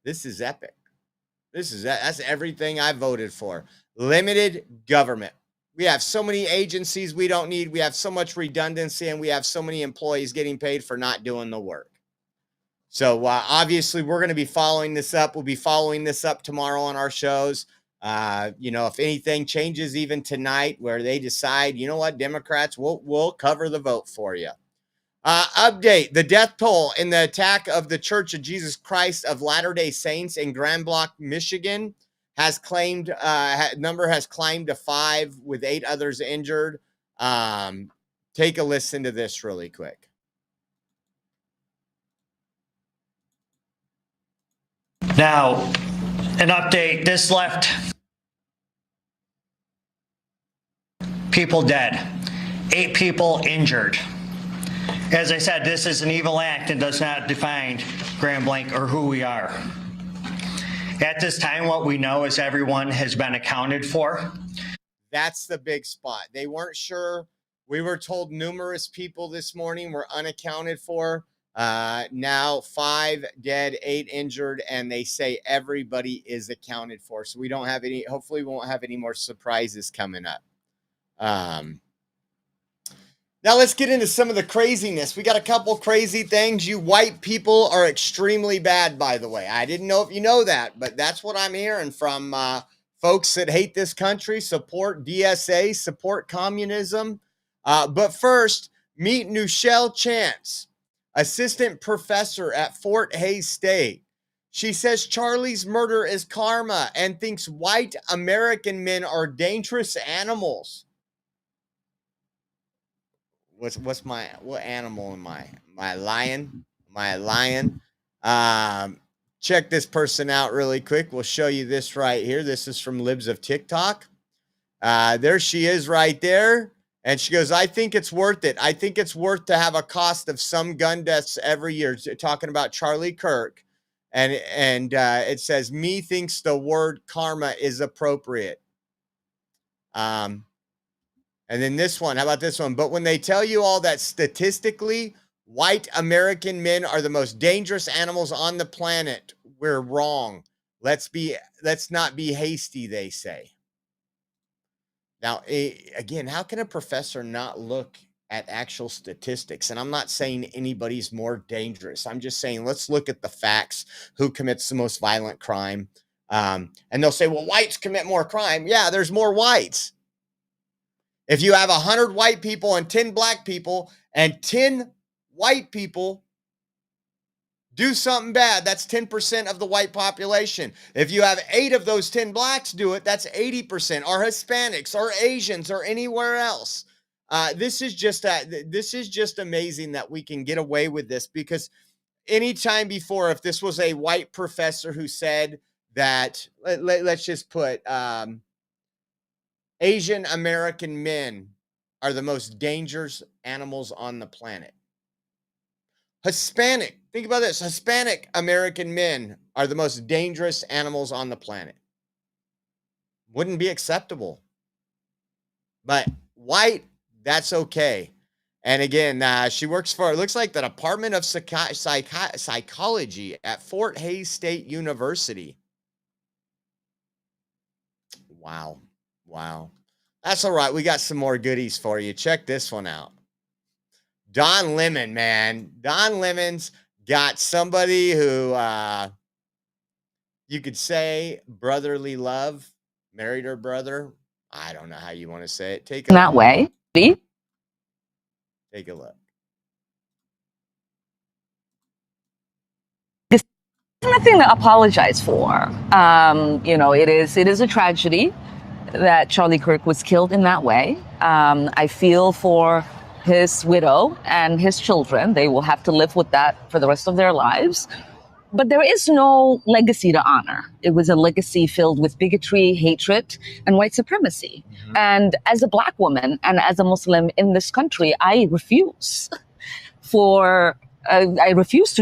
This is epic. That's everything I voted for. Limited government. We have so many agencies we don't need. We have so much redundancy, and we have so many employees getting paid for not doing the work. So obviously, we're going to be following this up. We'll be following this up tomorrow on our shows. If anything changes even tonight where they decide, you know what, Democrats, we'll cover the vote for you. Update, the death toll in the attack of the Church of Jesus Christ of Latter-day Saints in Grand Blanc, Michigan has climbed to 5 with 8 others injured. Take a listen to this really quick. Now, an update, this left people dead, 8 people injured. As I said, this is an evil act and does not define Grand Blanc or who we are. At this time, what we know is everyone has been accounted for. That's the big spot. They weren't sure. We were told numerous people this morning were unaccounted for. Now 5 dead, 8 injured, and they say everybody is accounted for. So we don't have any, hopefully we won't have any more surprises coming up. Now let's get into some of the craziness. We got a couple crazy things. You white people are extremely bad, by the way. I didn't know if you know that, but that's what I'm hearing from folks that hate this country, support DSA, support communism. But first, meet Nushelle Chance, assistant professor at Fort Hays State. She says Charlie's murder is karma and thinks white American men are dangerous animals. What animal am I? Am I a lion? Am I a lion? Check this person out really quick. We'll show you this right here. This is from Libs of TikTok. There she is right there. And she goes, I think it's worth it. I think it's worth to have a cost of some gun deaths every year. Talking about Charlie Kirk. And it says, me thinks the word karma is appropriate. And then this one, how about this one? But when they tell you all that statistically, white American men are the most dangerous animals on the planet, we're wrong. Let's not be hasty, they say. Now, again, how can a professor not look at actual statistics? And I'm not saying anybody's more dangerous. I'm just saying, let's look at the facts. Who commits the most violent crime? And they'll say, well, whites commit more crime. Yeah, there's more whites. If you have 100 white people and 10 black people and 10 white people do something bad, that's 10% of the white population. If you have 8 of those 10 blacks do it, that's 80%, or Hispanics or Asians or anywhere else. This is just amazing that we can get away with this, because anytime before, if this was a white professor who said that, let's just put Asian American men are the most dangerous animals on the planet. Hispanic, think about this. Hispanic American men are the most dangerous animals on the planet. Wouldn't be acceptable. But white, that's okay. And again, she works for, it looks like the Department of Psychology at Fort Hays State University. Wow. Wow. That's all right. We got some more goodies for you. Check this one out. Don Lemon, man. Don Lemon's got somebody who you could say brotherly love, married her brother. I don't know how you want to say it. Take a that way. Take a look. There's nothing to apologize for. It is a tragedy that Charlie Kirk was killed in that way. I feel for his widow and his children. They will have to live with that for the rest of their lives. But there is no legacy to honor. It was a legacy filled with bigotry, hatred, and white supremacy. Mm-hmm. And as a Black woman and as a Muslim in this country, I refuse to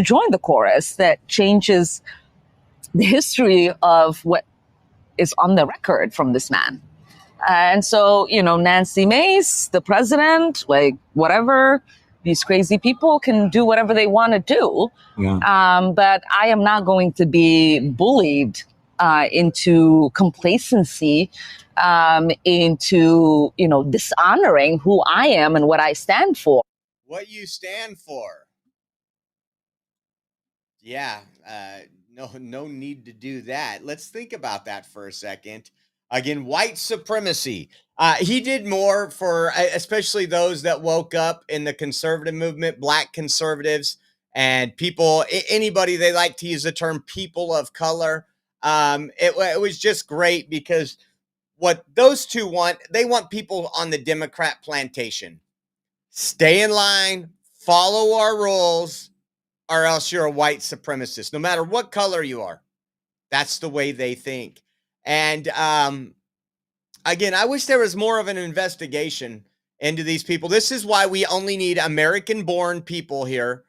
join the chorus that changes the history of what is on the record from this man. And so, Nancy Mace, the president, whatever, these crazy people can do whatever they want to do. Yeah. But I am not going to be bullied into complacency, into, dishonoring who I am and what I stand for. What you stand for. Yeah, no need to do that. Let's think about that for a second. Again, white supremacy. He did more for especially those that woke up in the conservative movement, Black conservatives and people, anybody, they like to use the term people of color. It was just great, because what those two want, they want people on the Democrat plantation. Stay in line, follow our rules, or else you're a white supremacist, no matter what color you are. That's the way they think. And again, I wish there was more of an investigation into these people. This is why we only need American-born people here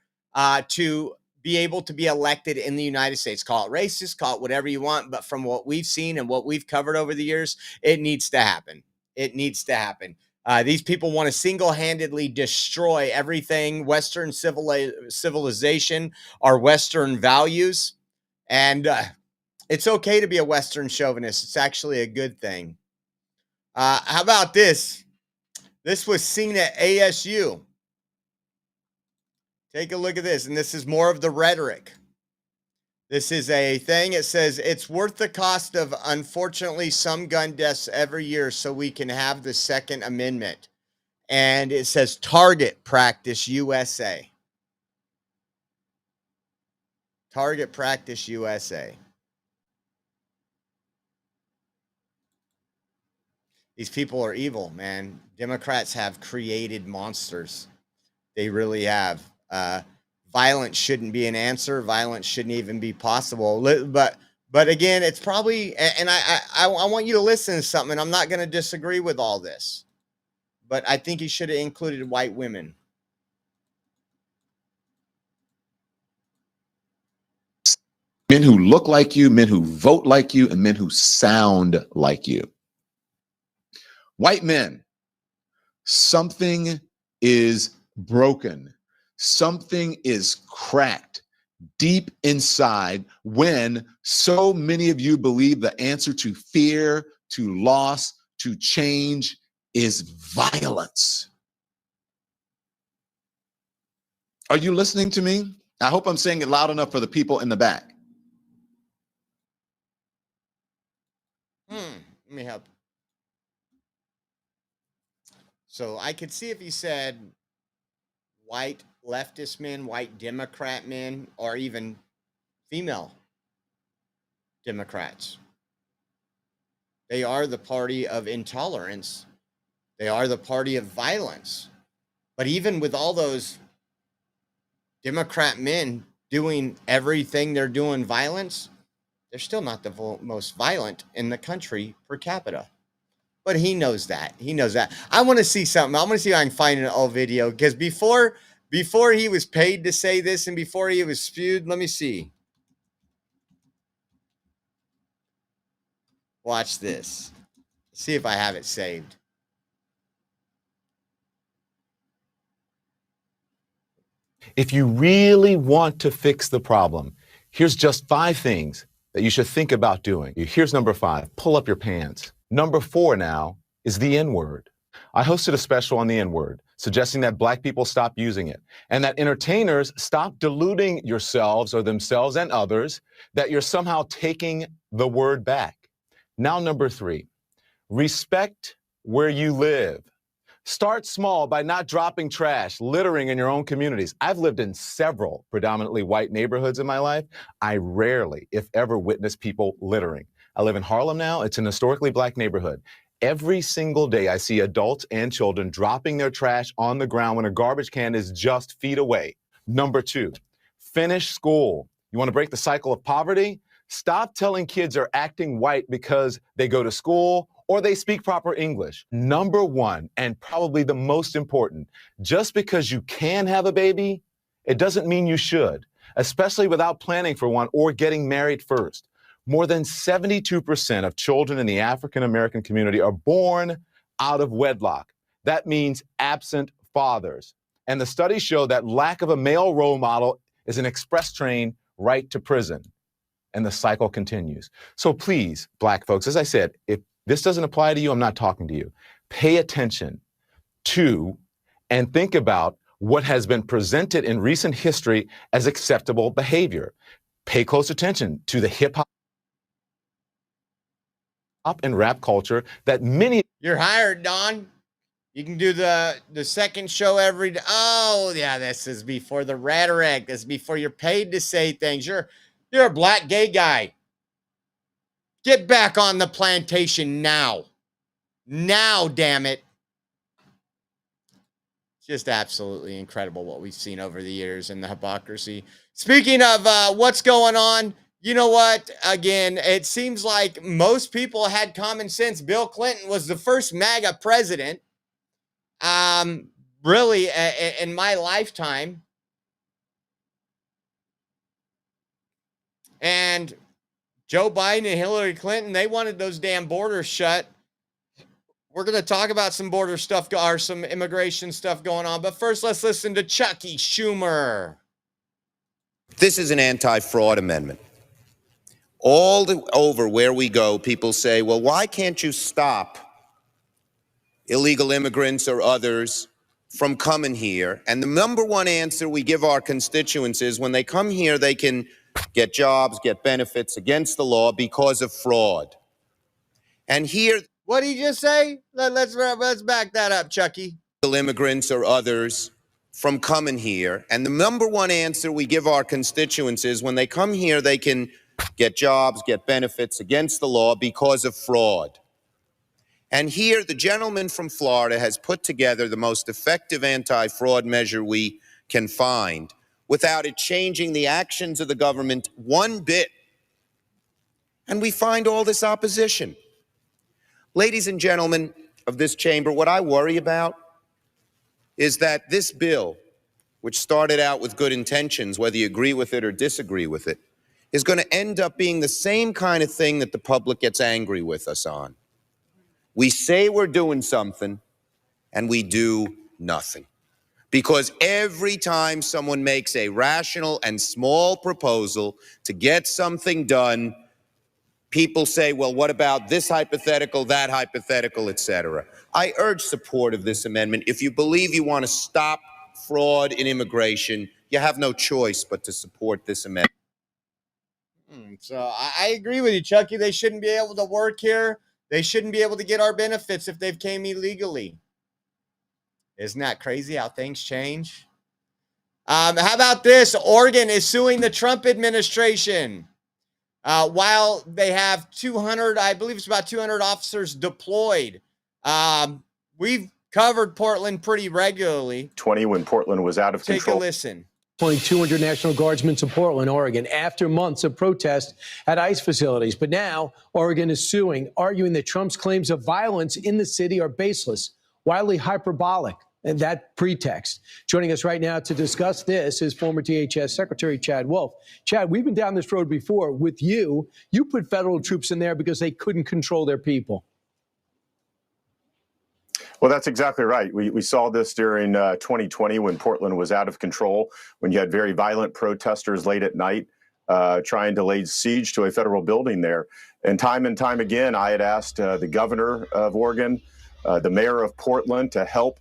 to be able to be elected in the United States. Call it racist, call it whatever you want, but from what we've seen and what we've covered over the years, it needs to happen. It needs to happen. These people want to single-handedly destroy everything Western civilization, our Western values, and it's okay to be a Western chauvinist. It's actually a good thing. How about this? This was seen at ASU. Take a look at this, and this is more of the rhetoric. This is a thing. It says, it's worth the cost of, unfortunately, some gun deaths every year so we can have the Second Amendment. And it says, Target Practice USA. Target Practice USA. These people are evil, man. Democrats have created monsters. They really have. Violence shouldn't be an answer. Violence shouldn't even be possible. But again, it's probably, and I want you to listen to something. I'm not going to disagree with all this. but I think he should have included white women. Men who look like you, men who vote like you, and men who sound like you. White men, something is broken. Something is cracked deep inside when so many of you believe the answer to fear, to loss, to change is violence. Are you listening to me? I hope I'm saying it loud enough for the people in the back. Let me help. So I could see if he said white leftist men, white Democrat men, or even female Democrats. They are the party of intolerance. They are the party of violence. But even with all those Democrat men doing everything they're doing violence, they're still not the most violent in the country per capita. But he knows that. He knows that. I want to see something. I want to see if I can find an old video, because before he was paid to say this and before he was spewed, let me see. Watch this. See if I have it saved. If you really want to fix the problem, here's just 5 things that you should think about doing. Here's number 5, pull up your pants. Number 4 now is the N-word. I hosted a special on the N-word, suggesting that Black people stop using it and that entertainers stop deluding yourselves or themselves and others that you're somehow taking the word back. Now, number 3, respect where you live. Start small by not dropping trash, littering in your own communities. I've lived in several predominantly white neighborhoods in my life. I rarely, if ever, witness people littering. I live in Harlem now. It's an historically Black neighborhood. Every single day I see adults and children dropping their trash on the ground when a garbage can is just feet away. Number 2, finish school. You want to break the cycle of poverty? Stop telling kids are acting white because they go to school or they speak proper English. Number 1, and probably the most important, just because you can have a baby, it doesn't mean you should, especially without planning for one or getting married first. More than 72% of children in the African American community are born out of wedlock. That means absent fathers. And the studies show that lack of a male role model is an express train right to prison. And the cycle continues. So please, Black folks, as I said, if this doesn't apply to you, I'm not talking to you. Pay attention to and think about what has been presented in recent history as acceptable behavior. Pay close attention to the hip hop and rap culture that many... You're hired, Don. You can do the second show every day. Oh, yeah, this is before the rhetoric. This is before you're paid to say things. You're a Black gay guy. Get back on the plantation now. Now, damn it. Just absolutely incredible what we've seen over the years and the hypocrisy. Speaking of what's going on, you know what? Again, it seems like most people had common sense. Bill Clinton was the first MAGA president, really, in my lifetime. And Joe Biden and Hillary Clinton, they wanted those damn borders shut. We're going to talk about some border stuff or some immigration stuff going on. But first, let's listen to Chucky Schumer. This is an anti-fraud amendment. Over where we go, people say, well, why can't you stop illegal immigrants or others from coming here? And the number one answer we give our constituents is when they come here, they can get jobs, get benefits against the law because of fraud. And here... What did he just say? Let's back that up, Chucky. Immigrants or others from coming here. And the number one answer we give our constituents is when they come here, they can get jobs, get benefits against the law because of fraud. And here, the gentleman from Florida has put together the most effective anti-fraud measure we can find without it changing the actions of the government one bit. And we find all this opposition. Ladies and gentlemen, of this chamber, what I worry about is that this bill, which started out with good intentions, whether you agree with it or disagree with it, is going to end up being the same kind of thing that the public gets angry with us on. We say we're doing something, and we do nothing. Because every time someone makes a rational and small proposal to get something done, people say, well, what about this hypothetical, that hypothetical, et cetera. I urge support of this amendment. If you believe you want to stop fraud in immigration, you have no choice but to support this amendment. So I agree with you, Chucky. They shouldn't be able to work here. They shouldn't be able to get our benefits if they've came illegally. Isn't that crazy how things change? How about this? Oregon is suing the Trump administration. While they have 200, I believe it's about 200 officers deployed. We've covered Portland pretty regularly. When Portland was out of control. Take a listen. 200 National Guardsmen to Portland, Oregon, after months of protest at ICE facilities. But now Oregon is suing, arguing that Trump's claims of violence in the city are baseless, wildly hyperbolic, and that pretext. Joining us right now to discuss this is former DHS Secretary Chad Wolf. Chad, we've been down this road before with you. You put federal troops in there because they couldn't control their people. Well, that's exactly right. We saw this during 2020 when Portland was out of control, when you had very violent protesters late at night trying to lay siege to a federal building there. And time again, I had asked the governor of Oregon, the mayor of Portland to help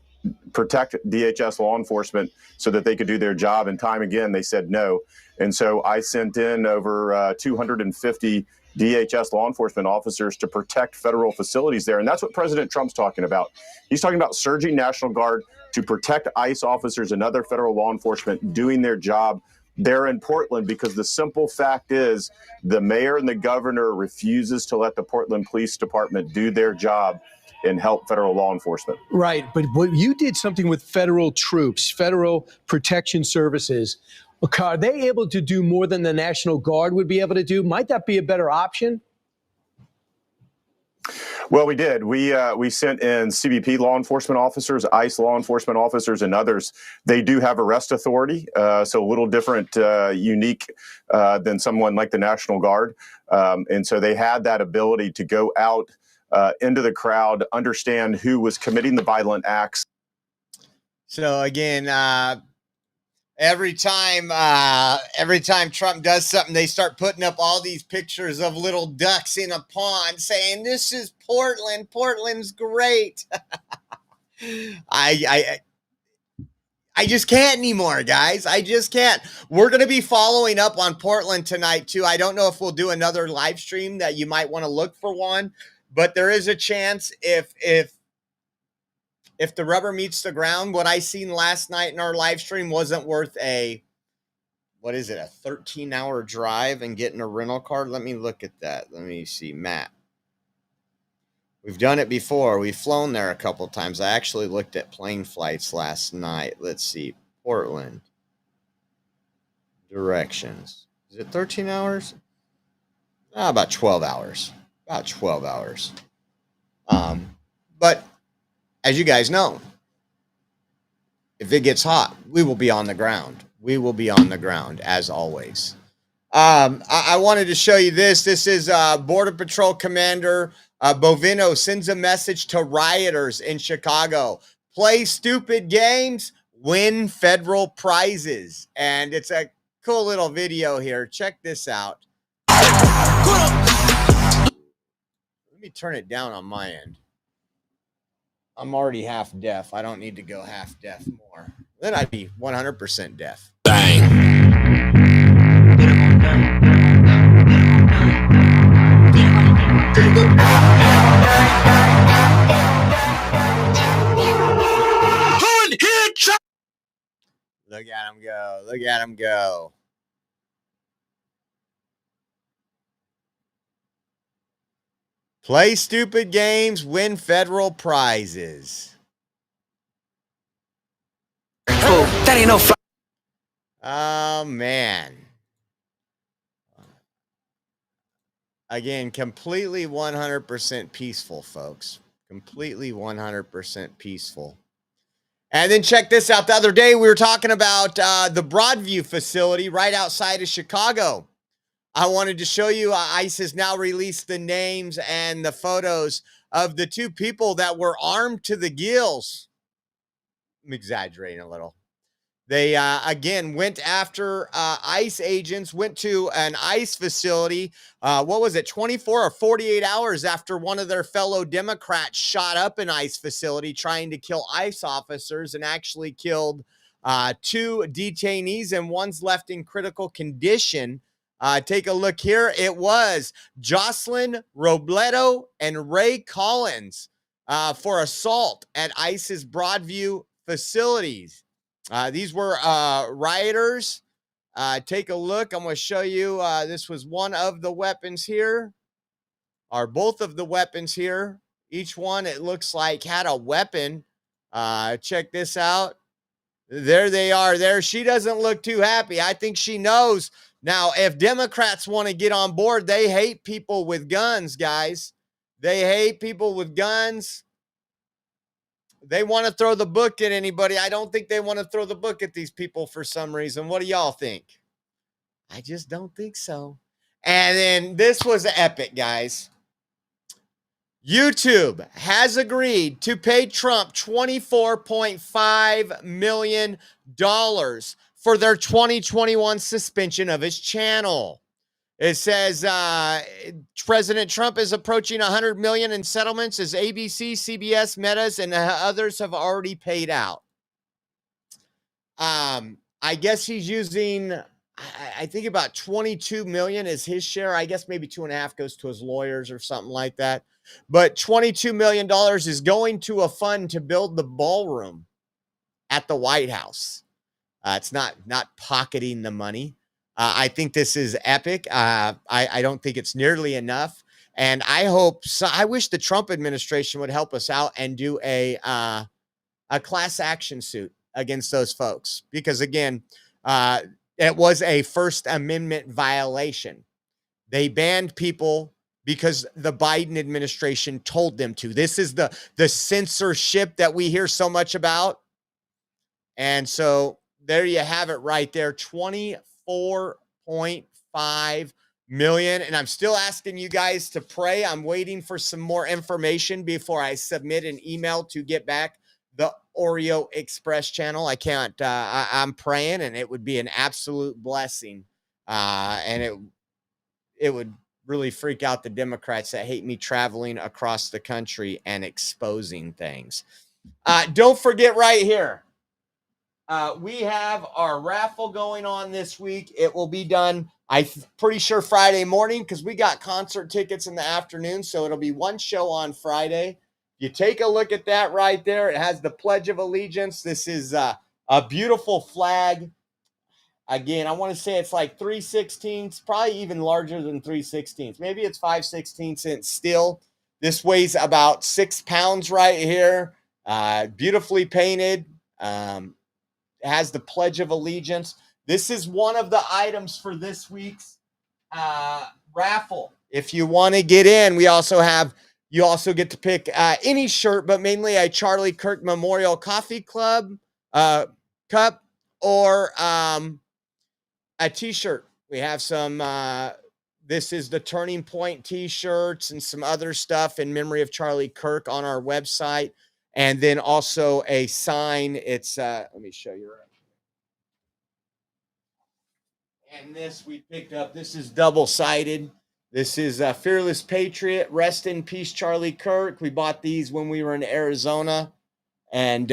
protect DHS law enforcement so that they could do their job. And time again, they said no. And so I sent in over 250 DHS law enforcement officers to protect federal facilities there. And that's what President Trump's talking about. He's talking about surging National Guard to protect ICE officers and other federal law enforcement doing their job there in Portland, because the simple fact is the mayor and the governor refuses to let the Portland Police Department do their job and help federal law enforcement. Right. But you did something with federal troops, federal protection services. Are they able to do more than the National Guard would be able to do? Might that be a better option? Well, we did. We sent in CBP law enforcement officers, ICE law enforcement officers, and others. They do have arrest authority, so a little different, unique than someone like the National Guard. And so they had that ability to go out into the crowd, understand who was committing the violent acts. So again, every time Trump does something, they start putting up all these pictures of little ducks in a pond saying, this is Portland. Portland's great. I just can't anymore, guys. I just can't. We're going to be following up on Portland tonight, too. I don't know if we'll do another live stream that you might want to look for one, but there is a chance if the rubber meets the ground, what I seen last night in our live stream wasn't worth a 13-hour drive and getting a rental car? Let me look at that. Let me see, map. We've done it before. We've flown there a couple of times. I actually looked at plane flights last night. Let's see, Portland. Directions. Is it 13 hours? About 12 hours. About 12 hours. But as you guys know, if it gets hot, we will be on the ground. We will be on the ground, as always. I wanted to show you this. This is Border Patrol Commander Bovino sends a message to rioters in Chicago. Play stupid games, win federal prizes. And it's a cool little video here. Check this out. Let me turn it down on my end. I'm already half deaf. I don't need to go half deaf more. Then I'd be 100% deaf. Bang. Look at him go. Look at him go. Play stupid games, win federal prizes. That ain't no oh, man. Again, completely 100% peaceful, folks. Completely 100% peaceful. And then check this out. The other day, we were talking about the Broadview facility right outside of Chicago. I wanted to show you ICE has now released the names and the photos of the two people that were armed to the gills. I'm exaggerating a little. They, again, went after ICE agents, went to an ICE facility, 24 or 48 hours after one of their fellow Democrats shot up an ICE facility trying to kill ICE officers and actually killed 2 detainees, and one's left in critical condition. Take a look here. It was Jocelyn Robledo and Ray Collins for assault at ICE's Broadview facilities. These were rioters. Take a look. I'm going to show you. This was one of the weapons here, or both of the weapons here. Each one, it looks like, had a weapon. Check this out. There they are there. She doesn't look too happy. I think she knows. Now, if Democrats want to get on board, they hate people with guns, guys. They hate people with guns. They want to throw the book at anybody. I don't think they want to throw the book at these people for some reason. What do y'all think? I just don't think so. And then this was epic, guys. YouTube has agreed to pay Trump $24.5 million for their 2021 suspension of his channel. It says President Trump is approaching $100 million in settlements as ABC, CBS, Metas, and others have already paid out. I guess he's using, I think about $22 million is his share. I guess maybe 2.5 goes to his lawyers or something like that. But $22 million is going to a fund to build the ballroom at the White House. It's not pocketing the money. I think this is epic. I don't think it's nearly enough. And I wish the Trump administration would help us out and do a class action suit against those folks. Because, again, it was a First Amendment violation. They banned people because the Biden administration told them to. This is the censorship that we hear so much about. And so there you have it right there, $24.5 million. And I'm still asking you guys to pray. I'm waiting for some more information before I submit an email to get back the Oreo Express channel. I can't, I'm praying, and it would be an absolute blessing. And it would really freak out the Democrats that hate me traveling across the country and exposing things. Don't forget right here. We have our raffle going on this week. It will be done, I'm pretty sure, Friday morning, because we got concert tickets in the afternoon. So it'll be one show on Friday. You take a look at that right there. It has the Pledge of Allegiance. This is a beautiful flag. Again, I want to say it's like 3/16, probably even larger than 3/16. Maybe it's 5/16 in steel. This weighs about 6 pounds right here. Beautifully painted. It has the Pledge of Allegiance. This is one of the items for this week's raffle. If you want to get in, you also get to pick any shirt, but mainly a Charlie Kirk Memorial Coffee Club cup or a t-shirt. We have some, this is the Turning Point t-shirts and some other stuff in memory of Charlie Kirk on our website. And then also a sign. It's, let me show you right here. And this we picked up. This is double-sided. This is Fearless Patriot. Rest in peace, Charlie Kirk. We bought these when we were in Arizona. And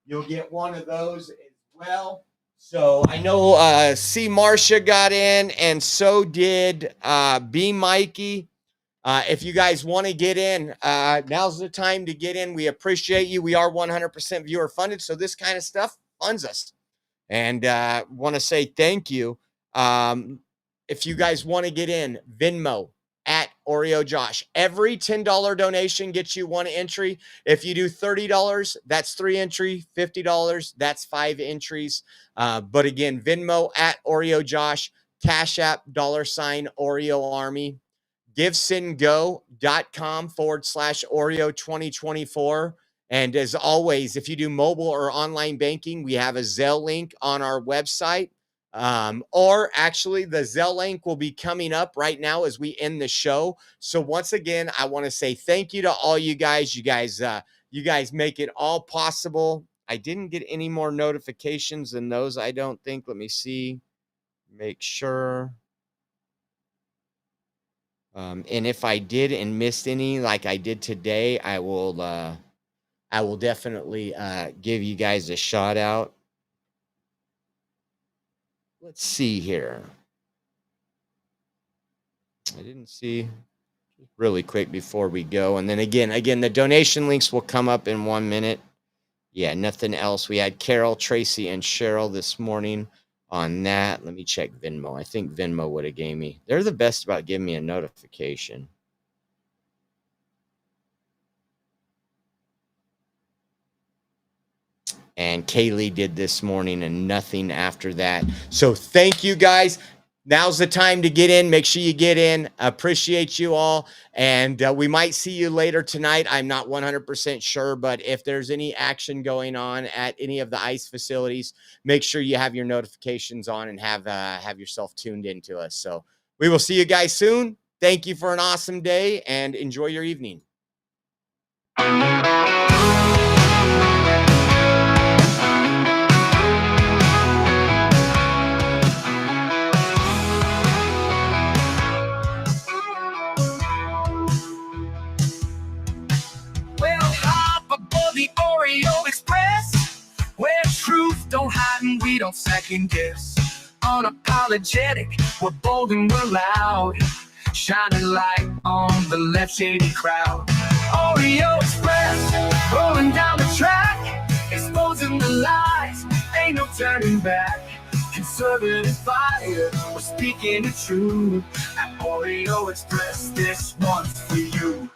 you'll get one of those as well. So I know C. Marcia got in, and so did B. Mikey. If you guys want to get in, now's the time to get in. We appreciate you. We are 100% viewer funded, so this kind of stuff funds us. And want to say thank you. If you guys want to get in, Venmo at Oreo Josh. Every $10 donation gets you 1 entry. If you do $30, that's 3 entries. $50, that's 5 entries. But again, Venmo at Oreo Josh. Cash App, $ Oreo Army. givesendgo.com/Oreo2024. And as always, if you do mobile or online banking, we have a Zelle link on our website. Or actually, the Zelle link will be coming up right now as we end the show. So once again, I want to say thank you to all you guys. You guys make it all possible. I didn't get any more notifications than those, I don't think. Let me see. Make sure. And if I did and missed any, like I did today, I will definitely give you guys a shout out. Let's see here. I didn't see really quick before we go. And then again, the donation links will come up in 1 minute. Yeah, nothing else. We had Carol, Tracy, and Cheryl this morning on that. Let me check Venmo. I think Venmo would have gave me. They're the best about giving me a notification. And Kaylee did this morning and nothing after that. So thank you guys. Now's the time to get in. Make sure you get in. Appreciate you all. And we might see you later tonight. I'm not 100% sure, but if there's any action going on at any of the ICE facilities, make sure you have your notifications on and have yourself tuned into us. So we will see you guys soon. Thank you for an awesome day and enjoy your evening. The Oreo Express, where truth don't hide and we don't second guess. Unapologetic, we're bold and we're loud, shining light on the left shady crowd. Oreo Express, rolling down the track, exposing the lies, ain't no turning back. Conservative fire, we're speaking the truth. At Oreo Express, this one's for you.